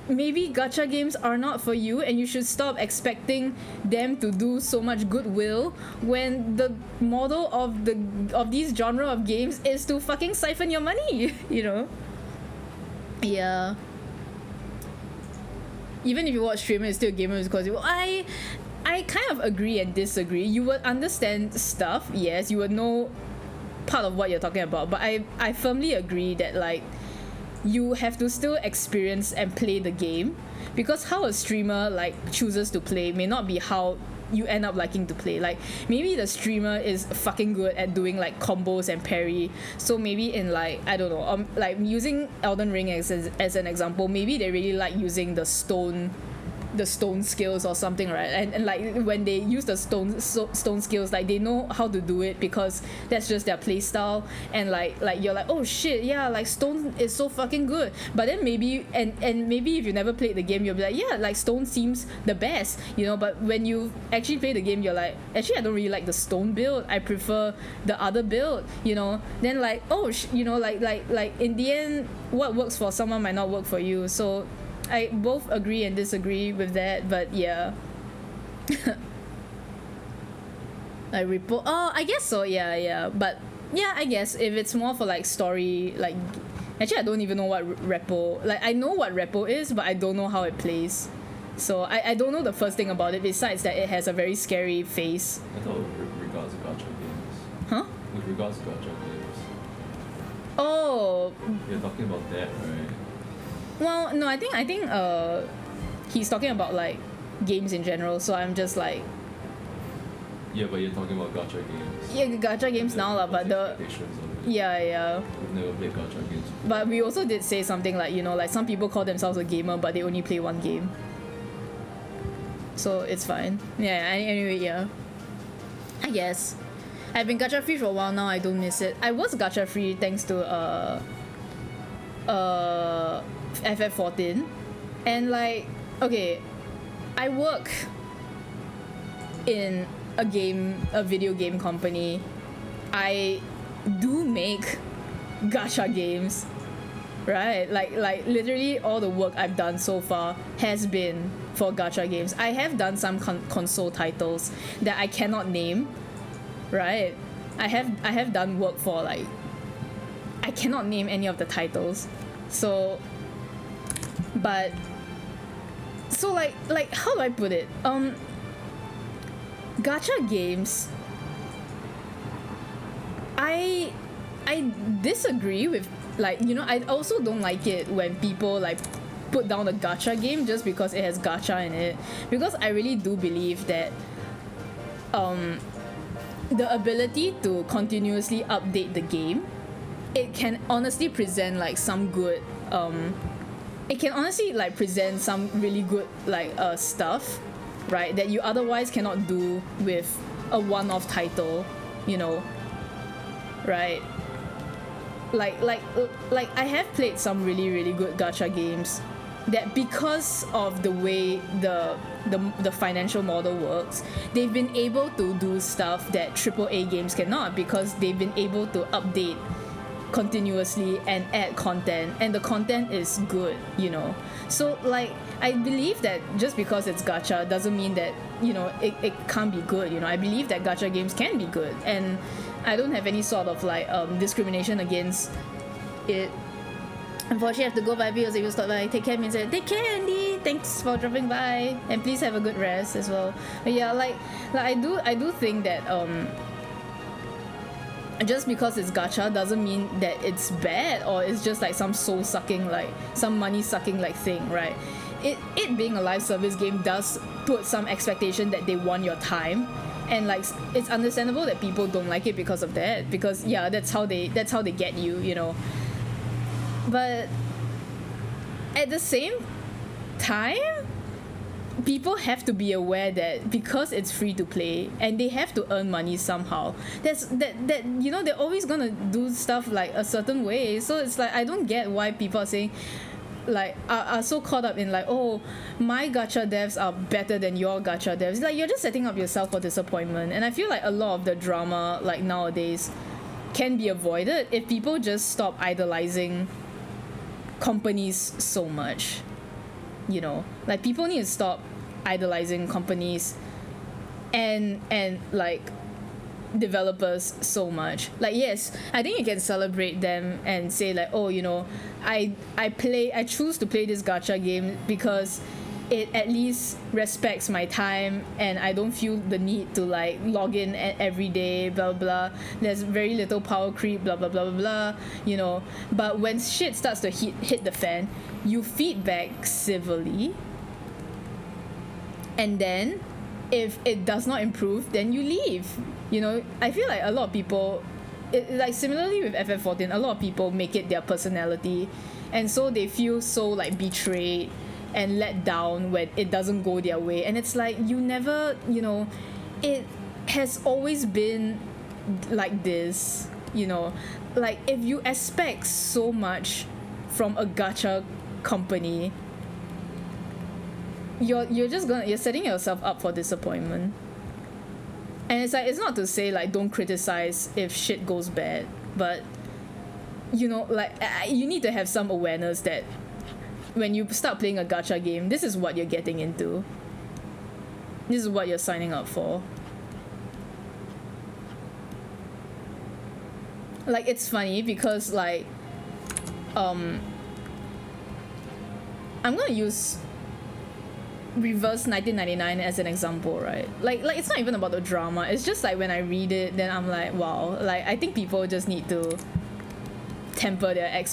maybe gacha games are not for you, and you should stop expecting them to do so much goodwill when the model of these genre of games is to fucking siphon your money, you know. Yeah. Even if you watch streamer, it's still a gamer, because I kind of agree and disagree. You would understand stuff, yes, you would know part of what you're talking about, but I firmly agree that, like, you have to still experience and play the game, because how a streamer, like, chooses to play may not be how you end up liking to play. Like, maybe the streamer is fucking good at doing, like, combos and parry, so maybe in, like, I don't know, like, using Elden Ring as an example, maybe they really like using the stone skills or something, right? And like, when they use the stone skills, like, they know how to do it because that's just their play style. And like you're like, oh shit, yeah, like, stone is so fucking good. But then maybe and maybe if you never played the game, you'll be like, yeah, like, stone seems the best, you know. But when you actually play the game, you're like, actually, I don't really like the stone build, I prefer the other build, you know. Then, like, oh you know, like in the end, what works for someone might not work for you. So I both agree and disagree with that, but yeah. Like, repo, oh, I guess so, yeah. But yeah, I guess if it's more for, like, story, like, actually I don't even know what repo, like, I know what repo is, but I don't know how it plays. So I don't know the first thing about it, besides that it has a very scary face. I thought with regards to gacha games. Huh? With regards to gacha games. Oh. You're talking about that, right? Well, no, I think he's talking about, like, games in general, so I'm just like, yeah, but you're talking about gacha games. Yeah, gacha games now, but the expectations of Yeah. We've never played gacha games. But we also did say something like, you know, like some people call themselves a gamer, but they only play one game. So it's fine. Yeah, anyway, yeah. I guess. I've been gacha free for a while now, I don't miss it. I was gacha free thanks to FF14. And like, okay, I work in a video game company. I do make gacha games, right? Like literally all the work I've done so far has been for gacha games. I have done some console titles that I cannot name, right? I have done work for like, I cannot name any of the titles. So, but so like how do I put it? Gacha games, I disagree with, like, you know, I also don't like it when people like put down a gacha game just because it has gacha in it, because I really do believe that the ability to continuously update the game, it can honestly present like some good it can honestly like present some really good like stuff, right, that you otherwise cannot do with a one-off title, you know, right? Like I have played some really good gacha games that, because of the way the financial model works, they've been able to do stuff that AAA games cannot, because they've been able to update continuously and add content, and the content is good, you know. So like, I believe that just because it's gacha doesn't mean that, you know, it can't be good, you know. I believe that gacha games can be good, and I don't have any sort of like discrimination against it. Unfortunately, I have to go by because if you stop by, take care, means take care, Andy. Thanks for dropping by, and please have a good rest as well. But yeah, like I do think that just because it's gacha doesn't mean that it's bad, or it's just like some soul sucking, like some money sucking like thing, right? It being a live service game does put some expectation that they want your time, and like it's understandable that people don't like it because of that, because yeah, that's how they get you, you know. But at the same time, people have to be aware that because it's free to play and they have to earn money somehow, that you know, they're always gonna do stuff like a certain way. So it's like, I don't get why people are saying like are so caught up in like, oh, my gacha devs are better than your gacha devs. It's like, you're just setting up yourself for disappointment. And I feel like a lot of the drama like nowadays can be avoided if people just stop idolizing companies so much, you know. Like, people need to stop idolizing companies and like developers so much. Like, yes, I think you can celebrate them and say like, oh, you know, I choose to play this gacha game because it at least respects my time and I don't feel the need to like log in every day, blah blah. There's very little power creep, blah blah blah blah blah, you know. But when shit starts to hit the fan, you feedback civilly, and then if it does not improve, then you leave, you know. I feel like a lot of people, like similarly with FF14, a lot of people make it their personality, and so they feel so like betrayed and let down when it doesn't go their way. And it's like, you never, you know, it has always been like this, you know. Like, if you expect so much from a gacha company, you're setting yourself up for disappointment. And it's like, it's not to say like don't criticize if shit goes bad, but you know, like you need to have some awareness that when you start playing a gacha game, this is what you're getting into. This is what you're signing up for. Like, it's funny because like I'm gonna use Reverse 1999 as an example, right? Like it's not even about the drama. It's just like, when I read it, then I'm like, wow. Like, I think people just need to temper their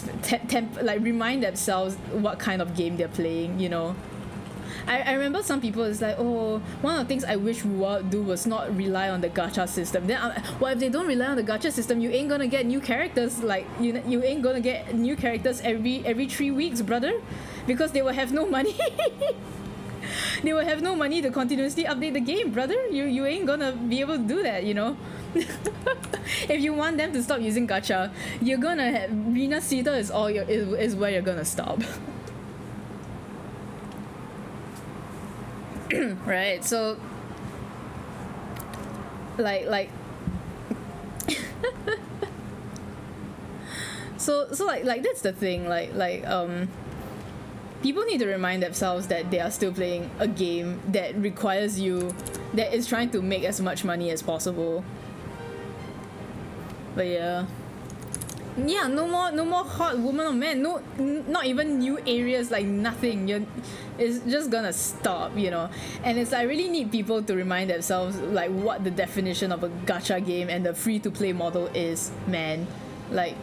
like remind themselves what kind of game they're playing, you know. I remember some people is like, oh, one of the things I wish WuWa would do was not rely on the gacha system. Then well, if they don't rely on the gacha system, you ain't gonna get new characters. Like you ain't gonna get new characters every 3 weeks, brother, because they will have no money. They will have no money to continuously update the game, brother. You ain't gonna be able to do that, you know. If you want them to stop using gacha, you're gonna have Rina Sita is where you're gonna stop. Right, so like so like that's the thing, people need to remind themselves that they are still playing a game that requires you, that is trying to make as much money as possible. But yeah, no more hot woman or man, not even new areas, like nothing. It's just gonna stop, you know. And it's, I really need people to remind themselves like what the definition of a gacha game and the free to play model is, man. Like,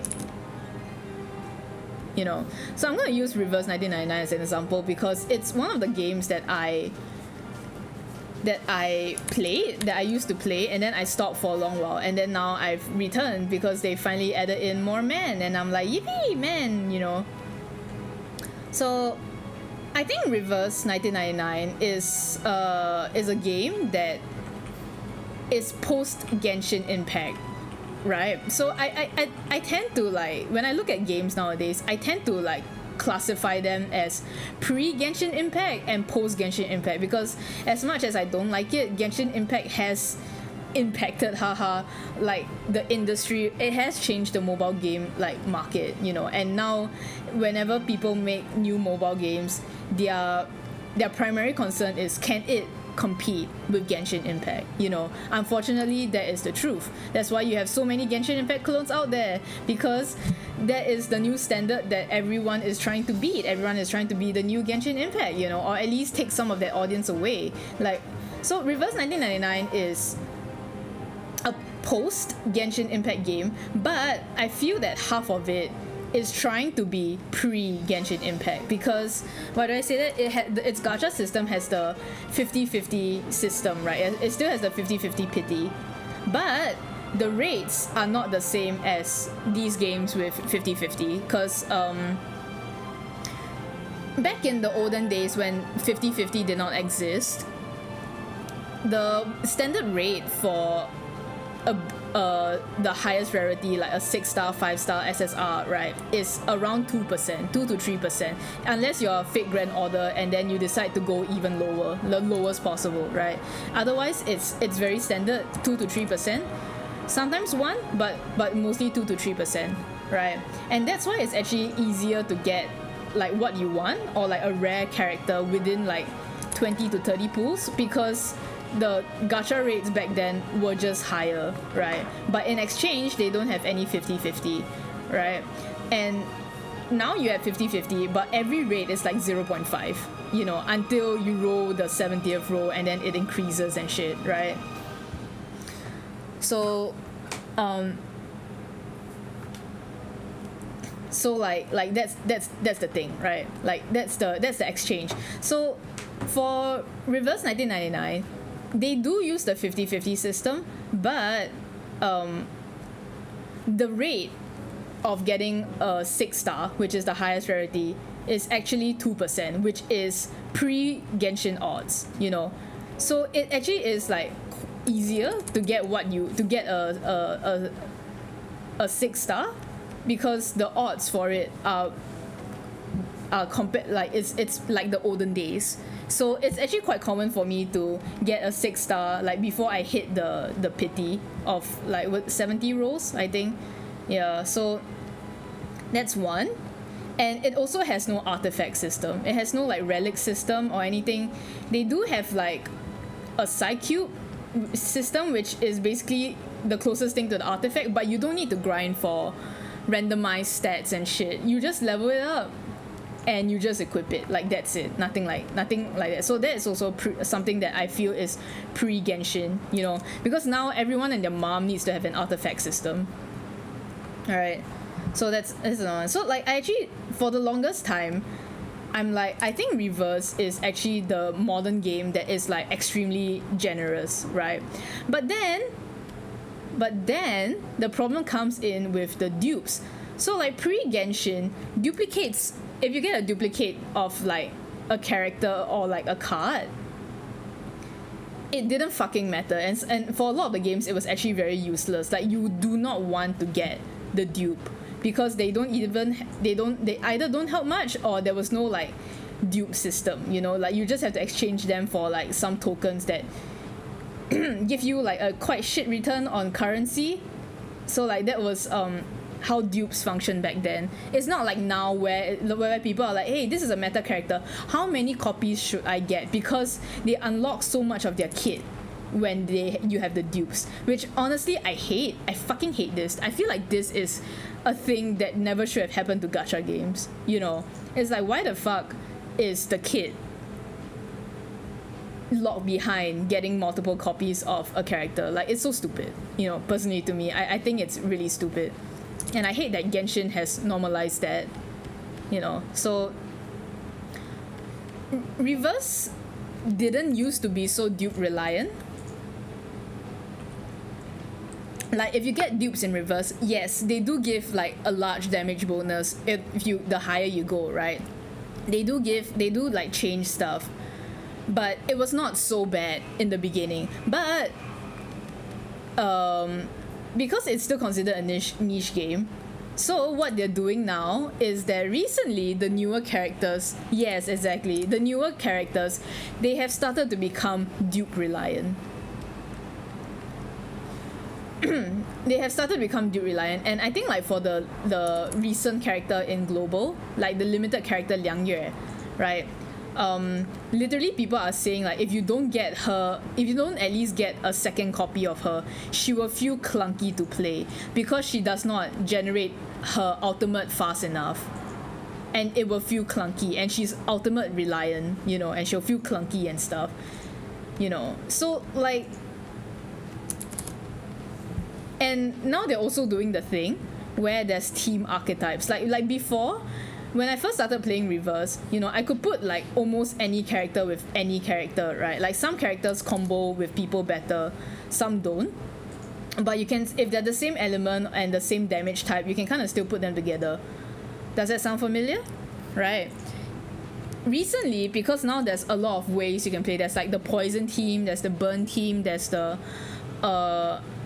you know. So I'm gonna use Reverse 1999 as an example because it's one of the games that I used to play, and then I stopped for a long while, and then now I've returned because they finally added in more men, and I'm like, yippee, man, you know. So I think Reverse 1999 is a game that is post Genshin Impact, right? So I tend to, like, when I look at games nowadays, I tend to like classify them as pre-Genshin Impact and post-Genshin Impact, because as much as I don't like it, Genshin Impact has impacted like the industry. It has changed the mobile game like market, you know. And now whenever people make new mobile games, their primary concern is, can it compete with Genshin Impact, you know. Unfortunately, that is the truth. That's why you have so many Genshin Impact clones out there, because that is the new standard that everyone is trying to beat. Everyone is trying to be the new Genshin Impact, you know, or at least take some of that audience away. Like, so Reverse 1999 is a post Genshin Impact game, but I feel that half of it is trying to be pre-Genshin Impact, because why do I say that? Its gacha system has the 50-50 system, right? It still has the 50-50 pity, but the rates are not the same as these games with 50-50, because back in the olden days when 50-50 did not exist, the standard rate for the highest rarity, like a 6-star, 5-star SSR, right, is around 2%, 2 to 3%, unless you're a fake grand order and then you decide to go even lower, the lowest possible, right? Otherwise, it's very standard, 2 to 3%, sometimes 1, but mostly 2 to 3%, right? And that's why it's actually easier to get like what you want, or like a rare character within like 20 to 30 pools, because the gacha rates back then were just higher, right? But in exchange, they don't have any 50-50, right? And now you have 50-50, but every rate is like 0.5, you know, until you roll the 70th roll, and then it increases and shit, right? So like that's the thing, right? Like that's the exchange. So for Reverse 1999, they do use the 50-50 system, but the rate of getting a 6-star, which is the highest rarity, is actually 2%, which is pre-Genshin odds, you know. So it actually is like easier to get a 6-star, because the odds for it are compared, like it's like the olden days. So it's actually quite common for me to get a 6-star like before I hit the pity of like what, 70 rolls, I think. Yeah, so that's one. And it also has no artifact system. It has no like relic system or anything. They do have like a Psycube system, which is basically the closest thing to the artifact, but you don't need to grind for randomized stats and shit. You just level it up and you just equip it, like that's it. Nothing like that. So that is also something that I feel is pre-Genshin, you know, because now everyone and their mom needs to have an artifact system. All right, so that's another one. So like I actually, for the longest time, I'm like, I think Reverse is actually the modern game that is like extremely generous, right? But then the problem comes in with the dupes. So like pre-Genshin, duplicates, if you get a duplicate of like a character or like a card, it didn't fucking matter. And for a lot of the games, it was actually very useless. Like you do not want to get the dupe because they either don't help much or there was no like dupe system, you know, like you just have to exchange them for like some tokens that give you like a quite shit return on currency. So like that was how dupes function back then. It's not like now where people are like, hey, this is a meta character, how many copies should I get, because they unlock so much of their kit when you have the dupes, which honestly I fucking hate this. I feel like this is a thing that never should have happened to gacha games, you know. It's like, why the fuck is the kid locked behind getting multiple copies of a character? Like, it's so stupid, you know. Personally, to me, I think it's really stupid, and I hate that Genshin has normalized that, you know. So Reverse didn't used to be so dupe reliant. Like if you get dupes in Reverse, yes, they do give like a large damage bonus if you the higher you go, right? They do like change stuff, but it was not so bad in the beginning. But because it's still considered a niche game, so what they're doing now is that recently the newer characters, yes, exactly, the newer characters, they have started to become dupe reliant. They have started to become dupe reliant, and I think like for the recent character in Global, like the limited character Liang Yue, right? Literally people are saying like if you don't at least get a second copy of her, she will feel clunky to play because she does not generate her ultimate fast enough, and it will feel clunky, and she's ultimate reliant, you know, and she'll feel clunky and stuff, you know. So like, and now they're also doing the thing where there's team archetypes. Like before, when I first started playing Reverse, you know, I could put like almost any character with any character, right? Like some characters combo with people better, some don't. But you can, if they're the same element and the same damage type, you can kind of still put them together. Does that sound familiar? Right. Recently, because now there's a lot of ways you can play. There's like the poison team, there's the burn team, there's the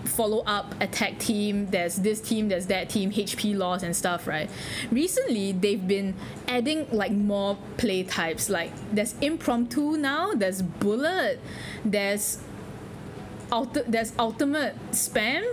follow-up attack team, there's this team, there's that team, HP loss and stuff, right? Recently they've been adding like more play types. Like there's impromptu now, there's bullet, there's ultimate spam,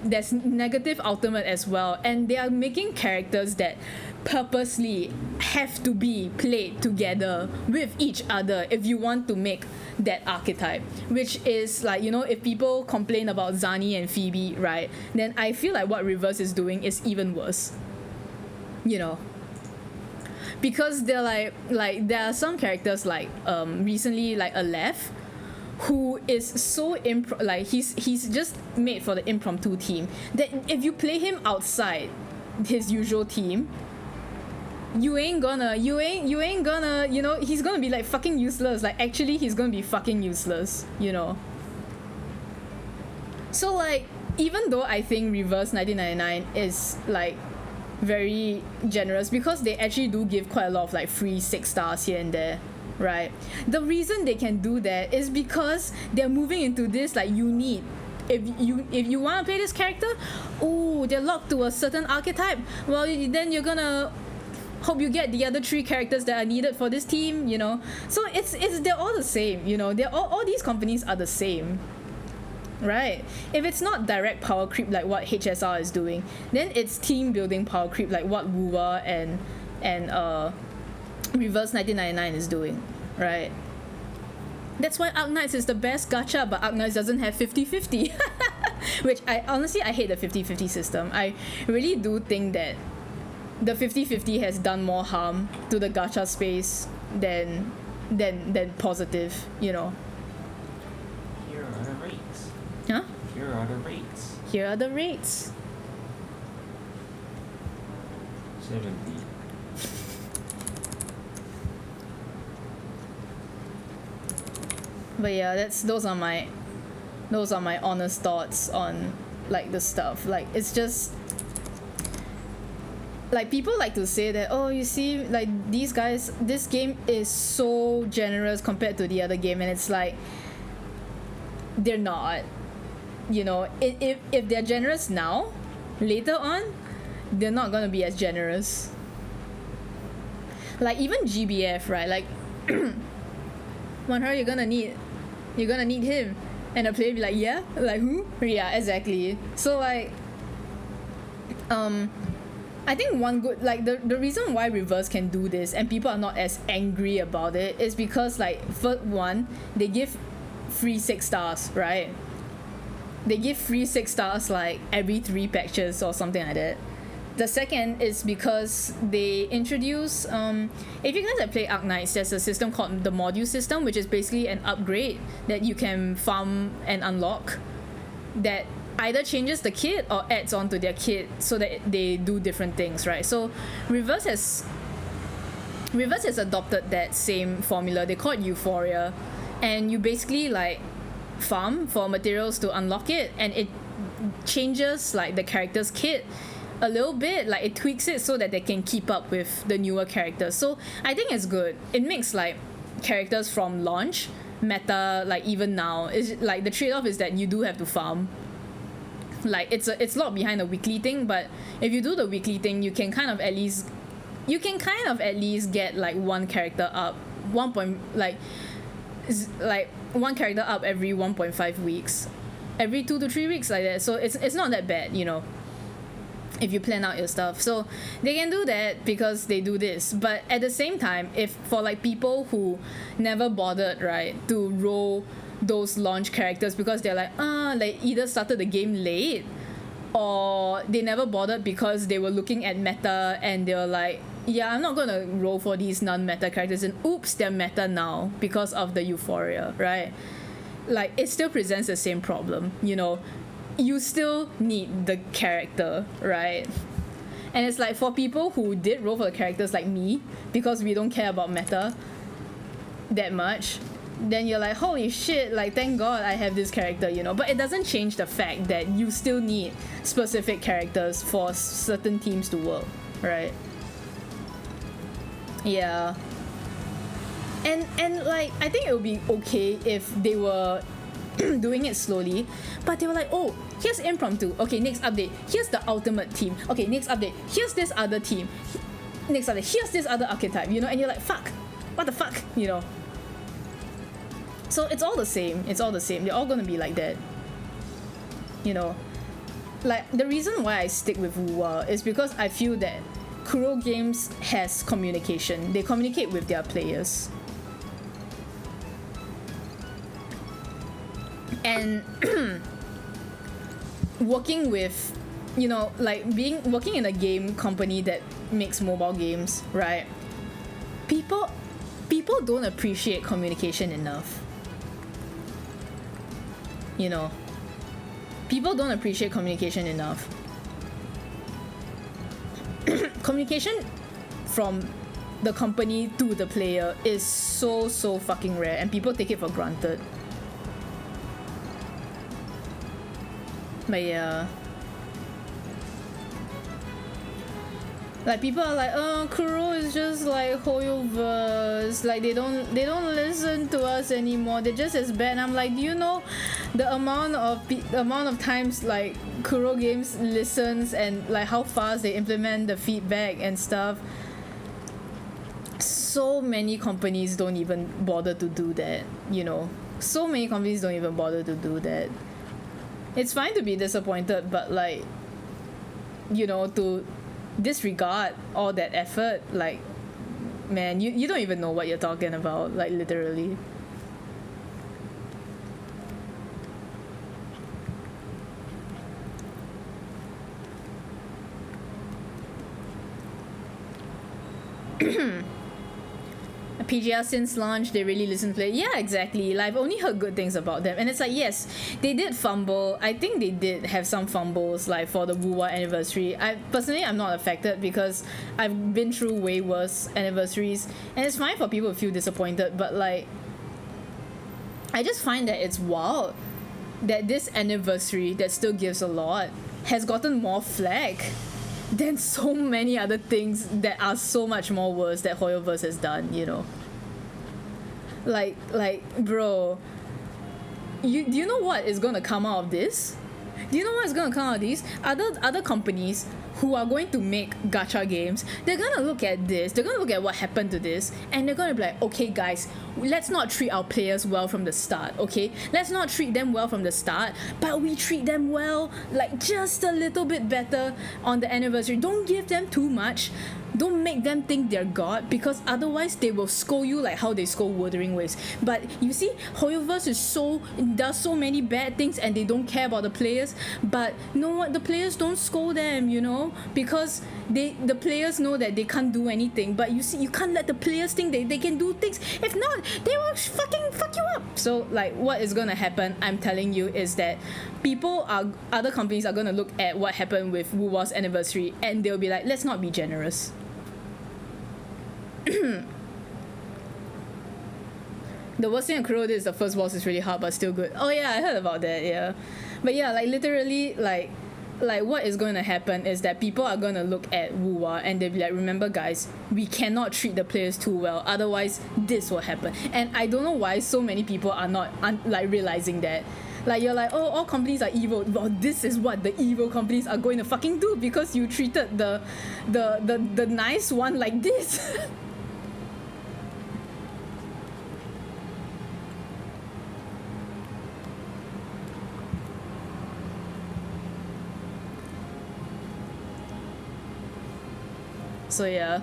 there's negative ultimate as well, and they are making characters that purposely have to be played together with each other if you want to make that archetype, which is like, you know, if people complain about Zani and Phoebe, right, then I feel like what Reverse is doing is even worse, you know, because they're like there are some characters like recently like Aleph, who is so like he's just made for the impromptu team, that if you play him outside his usual team, you ain't gonna, you know, he's gonna be like fucking useless. Like actually he's gonna be fucking useless, you know. So like, even though I think Reverse 1999 is like very generous, because they actually do give quite a lot of like free 6 stars here and there, right? The reason they can do that is because they're moving into this like, you need, if you want to play this character, oh, they're locked to a certain archetype, well then you're gonna hope you get the other 3 characters that are needed for this team, you know. So it's they're all the same, you know. They're all these companies are the same, right? If it's not direct power creep like what HSR is doing, then it's team building power creep like what WuWa and Reverse 1999 is doing, right? That's why Arknights is the best gacha, but Arknights doesn't have 50-50. Which I hate the 50-50 system. I really do think that the 50-50 has done more harm to the gacha space than positive, you know. Here are the rates. Huh? Here are the rates. Here are the rates. 70. But yeah, those are my honest thoughts on like the stuff. Like it's just like people like to say that, oh, you see, like these guys, this game is so generous compared to the other game, and it's like they're not. You know, if they're generous now, later on, they're not gonna be as generous. Like even GBF, right? Like Manhar, you're gonna need him, and the player be like, yeah, like who? Yeah, exactly. So like, I think one good, like the reason why Reverse can do this and people are not as angry about it is because like, for one, they give free 6 stars, right? They give free 6 stars like every 3 patches or something like that. The second is because they introduce, if you guys have played Arknights, there's a system called the module system, which is basically an upgrade that you can farm and unlock that either changes the kit or adds on to their kit so that they do different things, right? So Reverse has adopted that same formula. They call it Euphoria, and you basically like farm for materials to unlock it, and it changes like the character's kit a little bit, like it tweaks it so that they can keep up with the newer characters. So I think it's good. It makes like characters from launch meta, like even now is like the trade-off is that you do have to farm. Like it's a lot behind the weekly thing, but if you do the weekly thing, you can kind of at least get like one character up, one character up every 1.5 weeks, every 2 to 3 weeks, like that. So it's not that bad, you know, if you plan out your stuff. So they can do that because they do this. But at the same time, if for like people who never bothered, right, to roll those launch characters because they're like, like either started the game late or they never bothered because they were looking at meta and they were like, yeah, I'm not gonna roll for these non-meta characters, and oops, they're meta now because of the Euphoria, right? Like it still presents the same problem, you know. You still need the character, right? And it's like for people who did roll for the characters like me, because we don't care about meta that much, then you're like, holy shit, like thank God I have this character, you know. But it doesn't change the fact that you still need specific characters for certain teams to work, right? Yeah. And like I think it would be okay if they were doing it slowly, but they were like, oh, here's impromptu, okay, next update, here's the ultimate team, okay, next update, here's this other team, next update, here's this other archetype, you know, and you're like, fuck, what the fuck, you know. So it's all the same, they're all gonna be like that, you know. Like the reason why I stick with WuWa is because I feel that Kuro Games has communication. They communicate with their players. And working with, you know, like working in a game company that makes mobile games, right? People don't appreciate communication enough. You know, people don't appreciate communication enough. Communication from the company to the player is so fucking rare, and people take it for granted. But yeah, like people are like, oh, Kuro is just like Hoyoverse, like they don't listen to us anymore, they're just as bad. And I'm like, do you know the amount of times like Kuro Games listens and like how fast they implement the feedback and stuff? So many companies don't even bother to do that, you know. So many companies don't even bother to do that. It's fine to be disappointed, but like, you know, to disregard all that effort, like, man, you don't even know what you're talking about, like literally. PGR since launch, they really listen to it. Yeah, exactly. Like, I've only heard good things about them. And it's like, yes, they did fumble. I think they did have some fumbles, like, for the WuWa anniversary. I'm not affected because I've been through way worse anniversaries. And it's fine for people to feel disappointed, but, like, I just find that it's wild that this anniversary that still gives a lot has gotten more flack than so many other things that are so much more worse that Hoyoverse has done, you know. Like bro, do you know what is gonna come out of this? Do you know what's gonna come out of these? Other companies who are going to make gacha games, they're gonna look at this, they're gonna look at what happened to this, and they're gonna be like, okay guys, let's not treat our players well from the start, okay? Let's not treat them well from the start, but we treat them well, like just a little bit better on the anniversary. Don't give them too much. Don't make them think they're God, because otherwise they will scold you like how they scold Wuthering Waves. But you see, Hoyoverse does so many bad things and they don't care about the players. But you know what? The players don't scold them, you know, because the players know that they can't do anything. But you see, you can't let the players think they can do things. If not, they will fucking fuck you up. So like, what is gonna happen? I'm telling you is that other companies are gonna look at what happened with WuWa's anniversary and they'll be like, let's not be generous. The worst thing Kuro is the first boss is really hard but still good. Oh yeah, I heard about that, yeah. But yeah, like literally, like what is going to happen is that people are going to look at WuWa and they'll be like, remember guys, we cannot treat the players too well, otherwise this will happen. And I don't know why so many people are not like realizing that. Like you're like, oh, all companies are evil. Well, this is what the evil companies are going to fucking do because you treated the nice one like this. So yeah.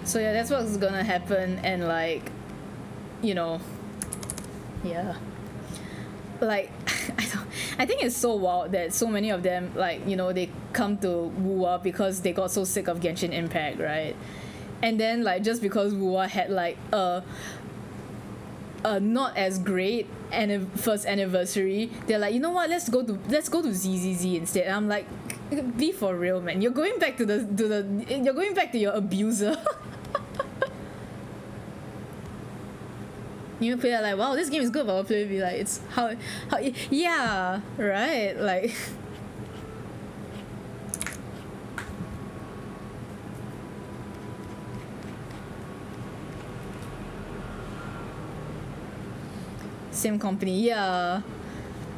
So yeah, that's what's gonna happen, and like, you know, yeah. Like, I think it's so wild that so many of them, like, you know, they come to WuWa because they got so sick of Genshin Impact, right? And then like just because WuWa had like a not as great first anniversary, they're like, you know what, let's go to ZZZ instead. And I'm like, be for real, man. You're going back to you're going back to your abuser. New player like, wow, this game is good, but our player be like, it's how yeah, right, like. Same company, yeah.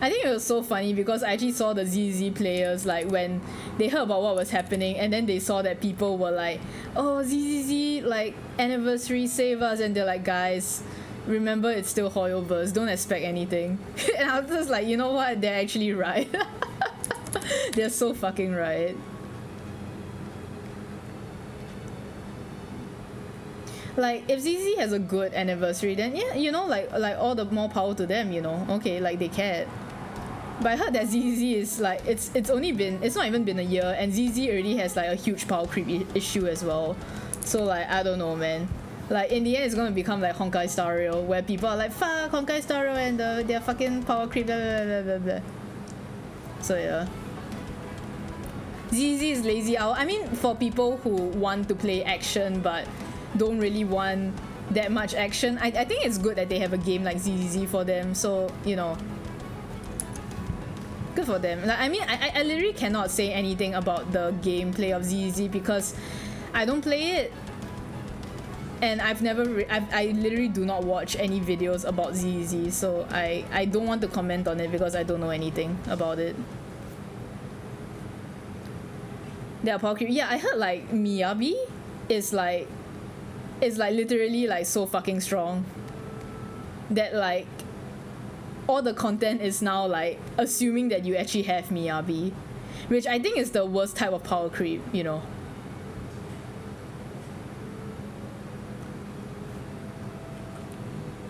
I think it was so funny because I actually saw the ZZ players like when they heard about what was happening, and then they saw that people were like, oh, ZZZ, like anniversary, save us, and they're like, guys, remember it's still Hoyoverse, don't expect anything. And I was just like, you know what, they're actually right. They're so fucking right. Like, if ZZ has a good anniversary, then yeah, you know, like all the more power to them, you know. Okay, like they cared. But I heard that ZZ is like, it's not even been a year, and ZZ already has like a huge power creep issue as well. So like, I don't know, man. Like in the end, it's gonna become like Honkai Star Rail, where people are like, fuck Honkai Star Rail and their fucking power creep, blah blah blah blah blah. So yeah. ZZ is lazy out. I mean, for people who want to play action but don't really want that much action, I think it's good that they have a game like ZZ for them. So, you know, good for them. Like, I mean, I literally cannot say anything about the gameplay of ZZ because I don't play it. And I've never, I literally do not watch any videos about ZZ, so I don't want to comment on it because I don't know anything about it. Yeah, power creep. Yeah, I heard like Miyabi is like literally like so fucking strong that like all the content is now like assuming that you actually have Miyabi, which I think is the worst type of power creep, you know.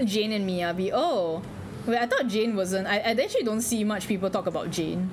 Jane and Miyabi. Oh, wait, I thought Jane wasn't. I actually don't see much people talk about Jane.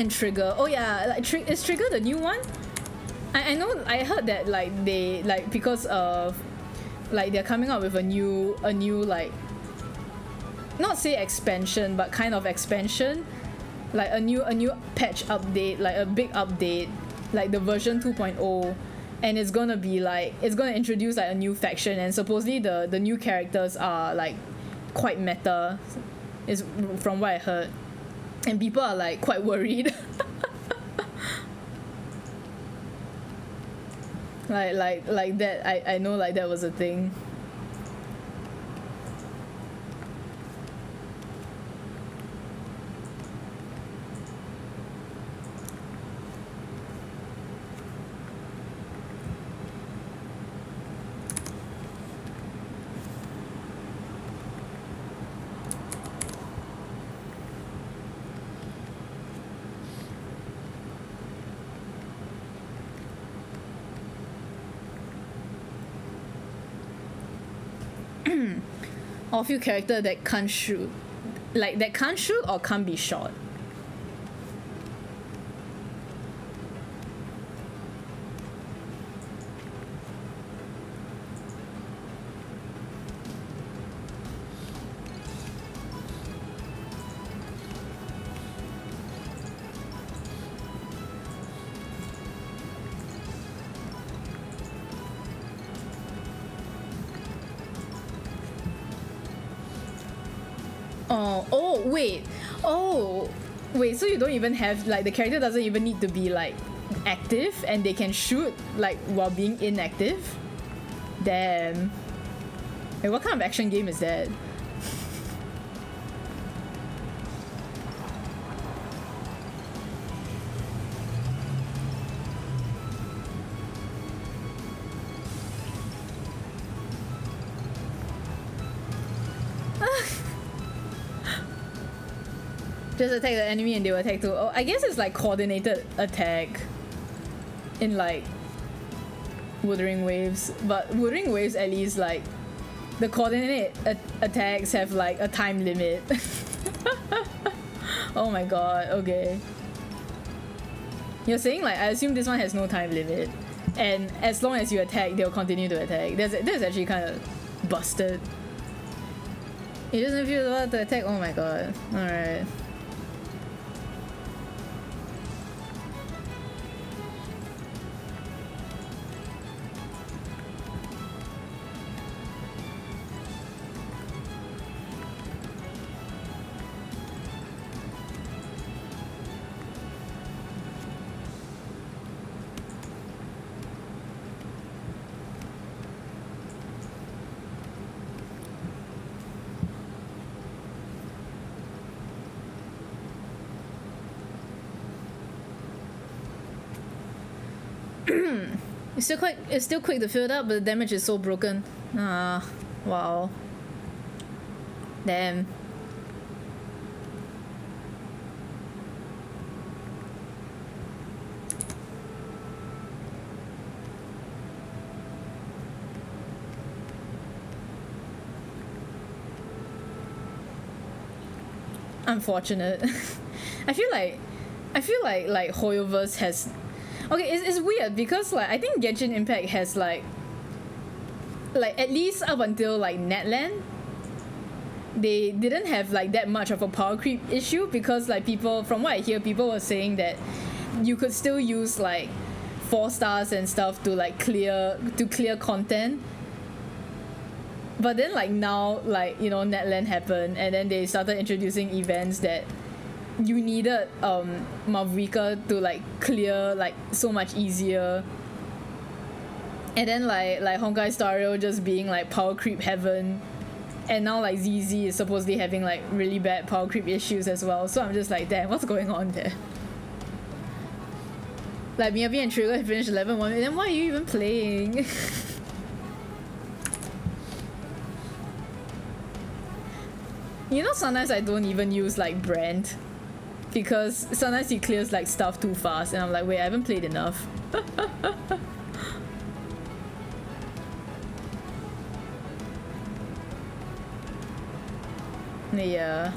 And Trigger. Oh yeah, like is Trigger the new one? I know, I heard that like they like because of like they're coming up with a new like, not say expansion but kind of expansion, like a new patch update, like a big update, like the version 2.0, and it's gonna be like, it's gonna introduce like a new faction, and supposedly the new characters are like quite meta, is from what I heard, and people are like quite worried. like that, I know like that was a thing. Or a few character that can't shoot, like that can't shoot or can't be shot. Oh wait, so you don't even have like, the character doesn't even need to be like active and they can shoot like while being inactive? Damn. Wait, what kind of action game is that? Just attack the enemy and they will attack too. Oh, I guess it's like coordinated attack in like Wuthering Waves, but Wuthering Waves at least like the coordinated attacks have like a time limit. Oh my god, okay. You're saying like, I assume this one has no time limit, and as long as you attack, they'll continue to attack. That's actually kind of busted. It doesn't feel allowed to attack. Oh my god. Alright. It's still quick to fill up, but the damage is so broken. Ah, wow. Damn. Unfortunate. I feel like Hoyoverse has. Okay, it's weird because like I think Genshin Impact has like at least up until like Netland, they didn't have like that much of a power creep issue, because like people, from what I hear, people were saying that you could still use like 4 stars and stuff to like clear content. But then like now, like, you know, Netland happened and then they started introducing events that you needed Mavrika to like clear like so much easier, and then like Honkai Star Rail just being like power creep heaven, and now like ZZ is supposedly having like really bad power creep issues as well. So I'm just like, damn, what's going on there? Like Miyabi and Trigger have finished 11-1, then why are you even playing? You know, sometimes I don't even use like Brand, because sometimes he clears like stuff too fast and I'm like, wait, I haven't played enough. Yeah.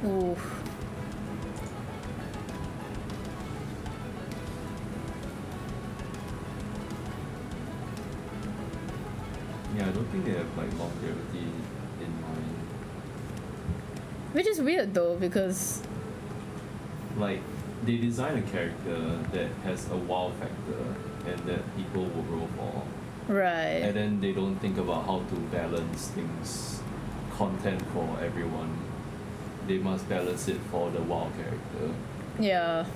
Ooh. Yeah, I don't think they have like longevity in mind. Which is weird though, because Like, they design a character that has a wow factor and that people will roll for. right. And then they don't think about how to balance things, content for everyone. They must balance it for the wow character. Yeah.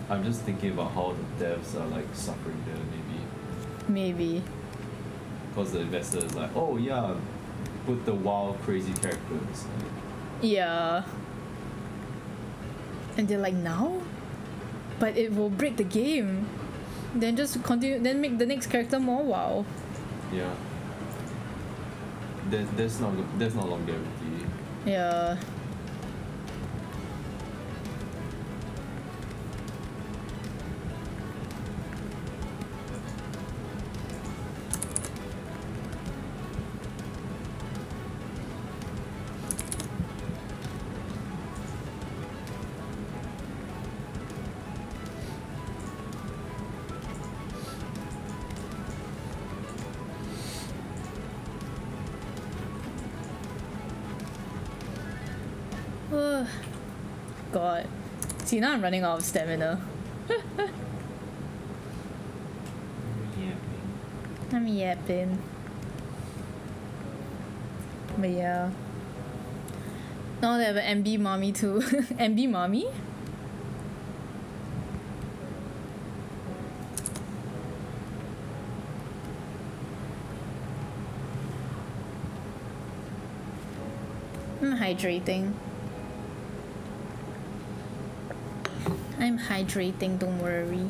I'm just thinking about how the devs are like suffering there, Maybe. because the investor is like, oh yeah, put the wow crazy characters. Yeah. And they're like, now? But it will break the game. Then just continue, then make the next character more wow. Yeah. There's not longevity. Yeah. God. See, now I'm running out of stamina. I'm yapping. But yeah. Now they have an MB mommy too. MB mommy? I'm hydrating. I'm hydrating, don't worry.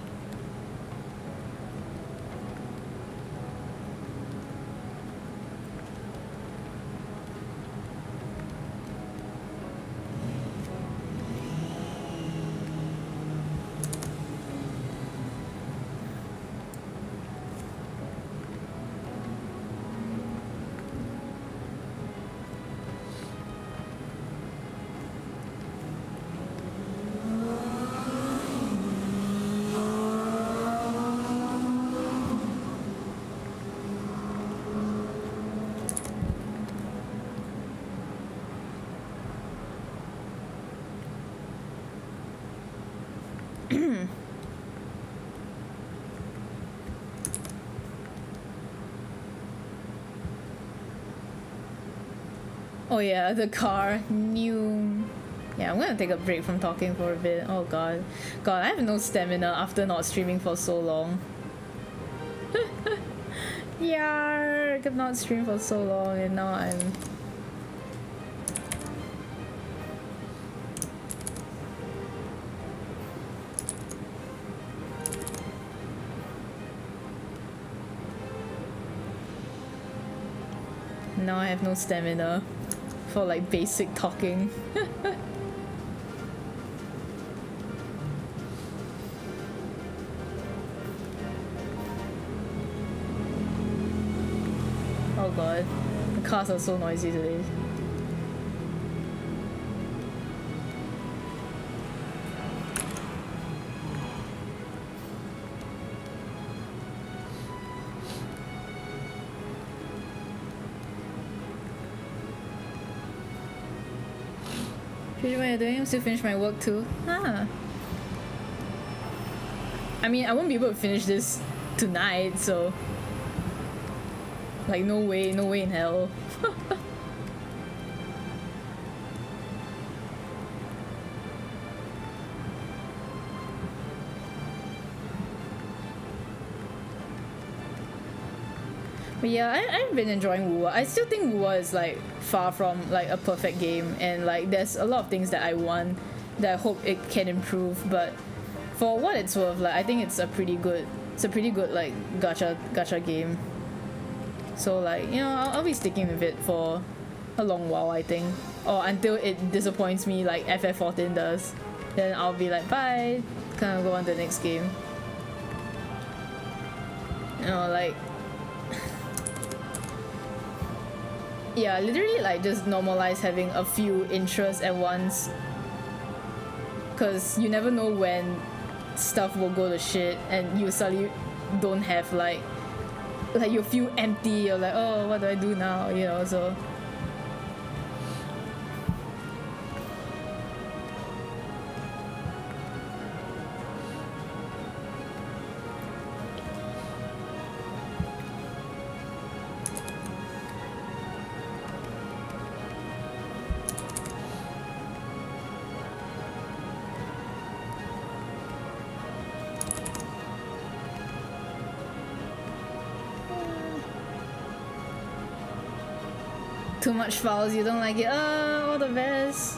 Oh yeah, the car. New. Yeah, I'm gonna take a break from talking for a bit. Oh god. God, I have no stamina after not streaming for so long. Yeah, I've not streamed for so long and now I'm... Now I have no stamina for like basic talking. Oh god, the cars are so noisy today. What are you doing? I'm still finish my work too. Ah. I mean, I won't be able to finish this tonight, so like no way in hell. But yeah, I've been enjoying WuWa. I still think WuWa is like far from like a perfect game, and like there's a lot of things that I want that I hope it can improve. But for what it's worth, like I think it's a pretty good like gacha game. So like, you know, I'll be sticking with it for a long while, I think, or until it disappoints me like FF14 does. Then I'll be like, bye, kind of go on to the next game. You know, like. yeah, literally like just normalize having a few interests at once, because you never know when stuff will go to shit and you suddenly don't have like you feel empty, you're like, oh, what do I do now, you know? So too much files, you don't like it. Oh, all the best.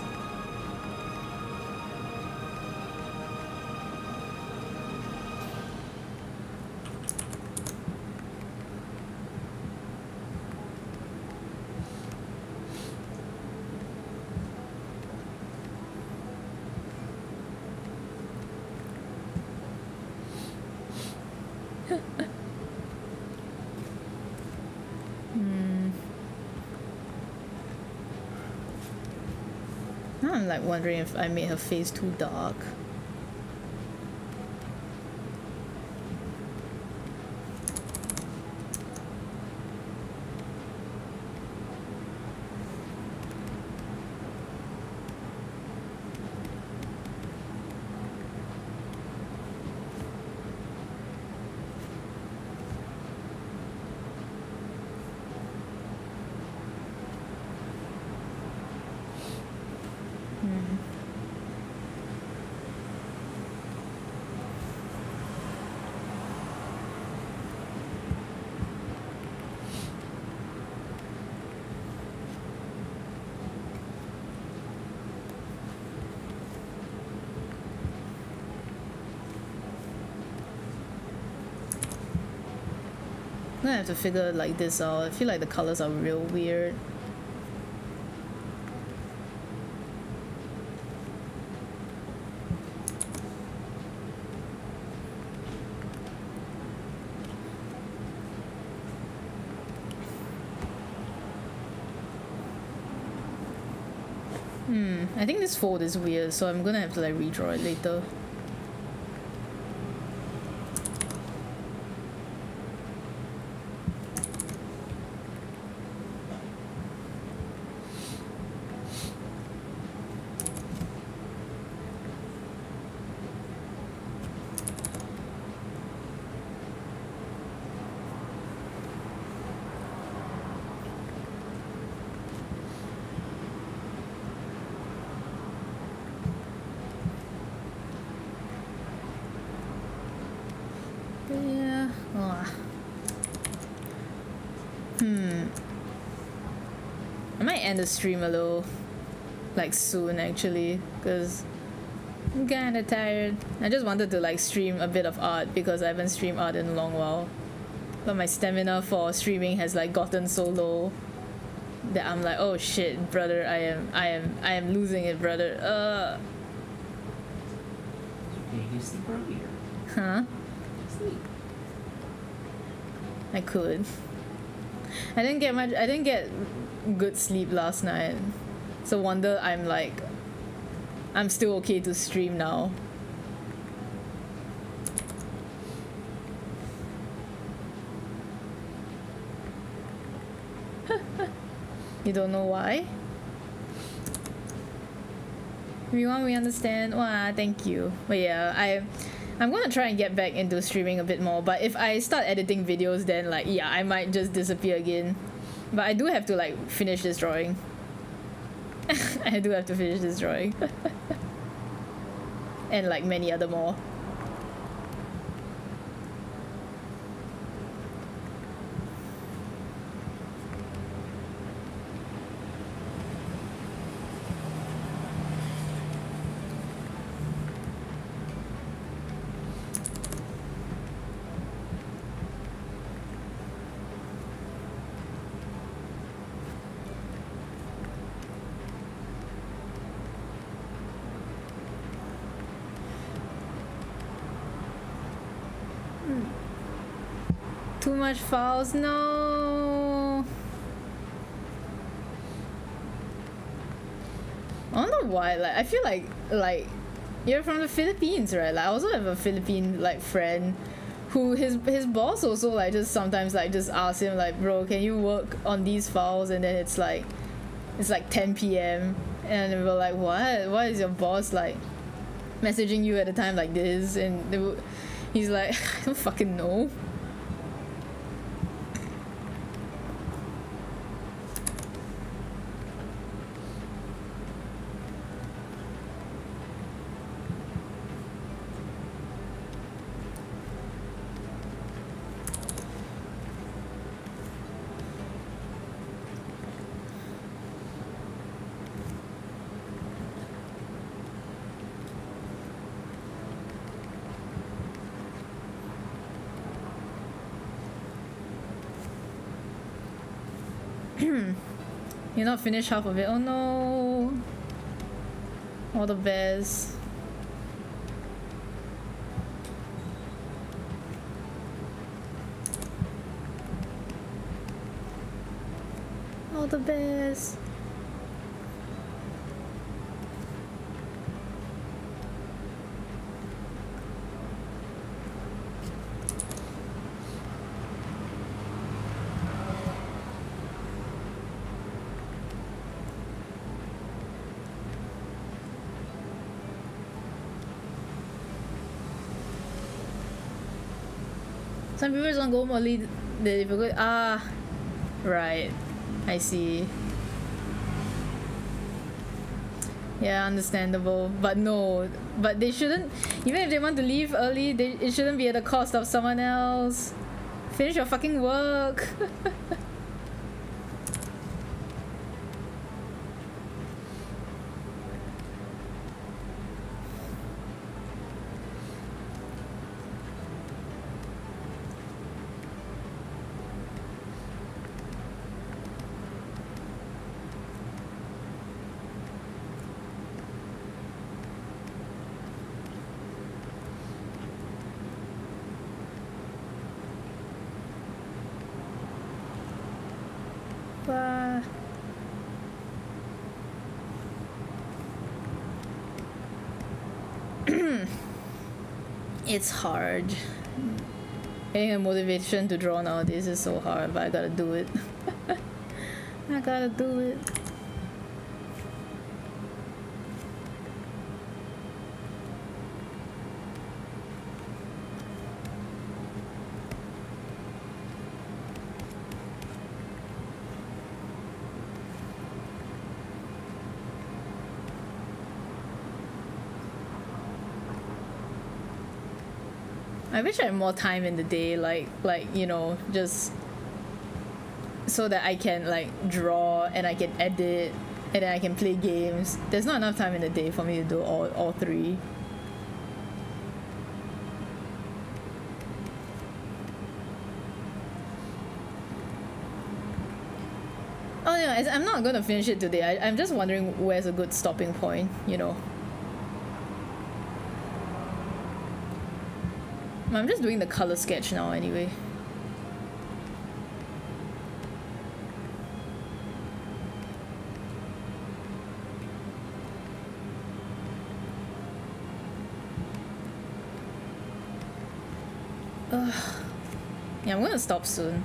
Now I'm like wondering if I made her face too dark. I'm gonna have to figure like this out. I feel like the colors are real weird. I think this fold is weird, so I'm gonna have to like redraw it later. Yeah. I might end the stream a little like soon actually, because I'm kinda tired. I just wanted to like stream a bit of art because I haven't streamed art in a long while. But my stamina for streaming has like gotten so low that I'm like, oh shit, brother, I am losing it, brother. Okay, you sleep earlier. Huh? Sleep. I could. I didn't get good sleep last night. So wonder I'm still okay to stream now. You don't know why? We understand. Wow, thank you. But yeah, I'm gonna try and get back into streaming a bit more, but if I start editing videos, then like yeah, I might just disappear again. But I do have to like finish this drawing. I do have to finish this drawing. And like many other more. Too much files, no. don't know why. Like I feel like you're from the Philippines, right? Like I also have a Philippine like friend who his boss also like just sometimes like just asks him like, bro, can you work on these files? And then it's like 10 p.m. and we're like, what? Why is your boss like messaging you at a time like this? And he's like, I don't fucking know. You're not finished half of it. Oh no. All the best. All the best. Some people don't go only the difficult. Ah, right. I see. Yeah, understandable. But no, but they shouldn't. Even if they want to leave early, it shouldn't be at the cost of someone else. Finish your fucking work. It's hard. Getting a motivation to draw nowadays is so hard, but I gotta do it. I gotta do it. I wish I had more time in the day, like you know, just so that I can like draw and I can edit and then I can play games. There's not enough time in the day for me to do all three. Oh yeah, I'm not gonna finish it today. I'm just wondering where's a good stopping point, you know. I'm just doing the color sketch now anyway. Ugh. Yeah, I'm gonna stop soon.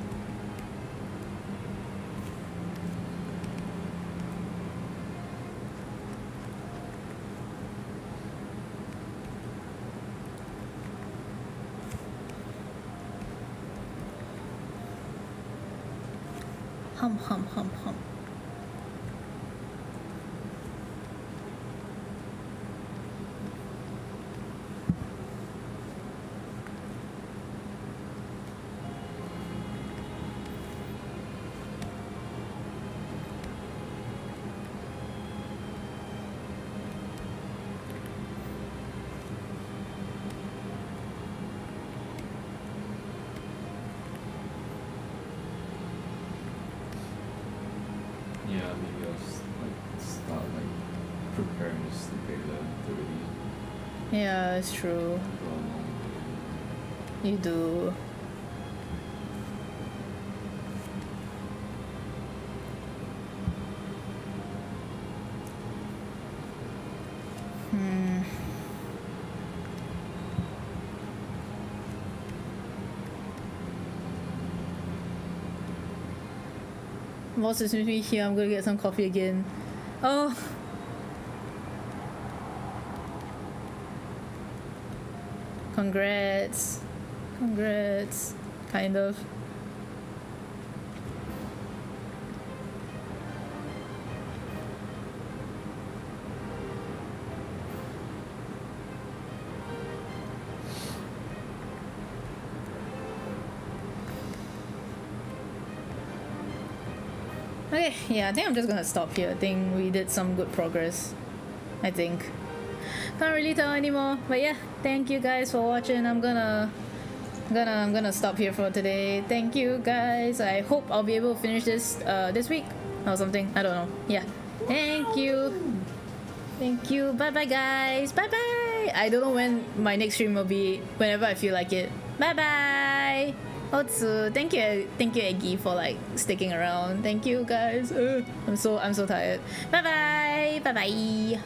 Hum, hum, hum, hum. Yeah, maybe I'll start preparing this to pay them already. Yeah, it's true. Go along. You do. Boss is with me here. I'm gonna get some coffee again. Oh. Congrats. Congrats. Kind of. Okay, yeah, I think I'm just gonna stop here. I think we did some good progress. I think. Can't really tell anymore. But yeah, thank you guys for watching. I'm gonna stop here for today. Thank you guys. I hope I'll be able to finish this this week or something. I don't know. Yeah. Thank you. Thank you. Bye bye guys. Bye bye. I don't know when my next stream will be. Whenever I feel like it. Bye bye. Otsu, thank you Eggy for like sticking around. Thank you guys. I'm so tired. Bye bye. Bye bye.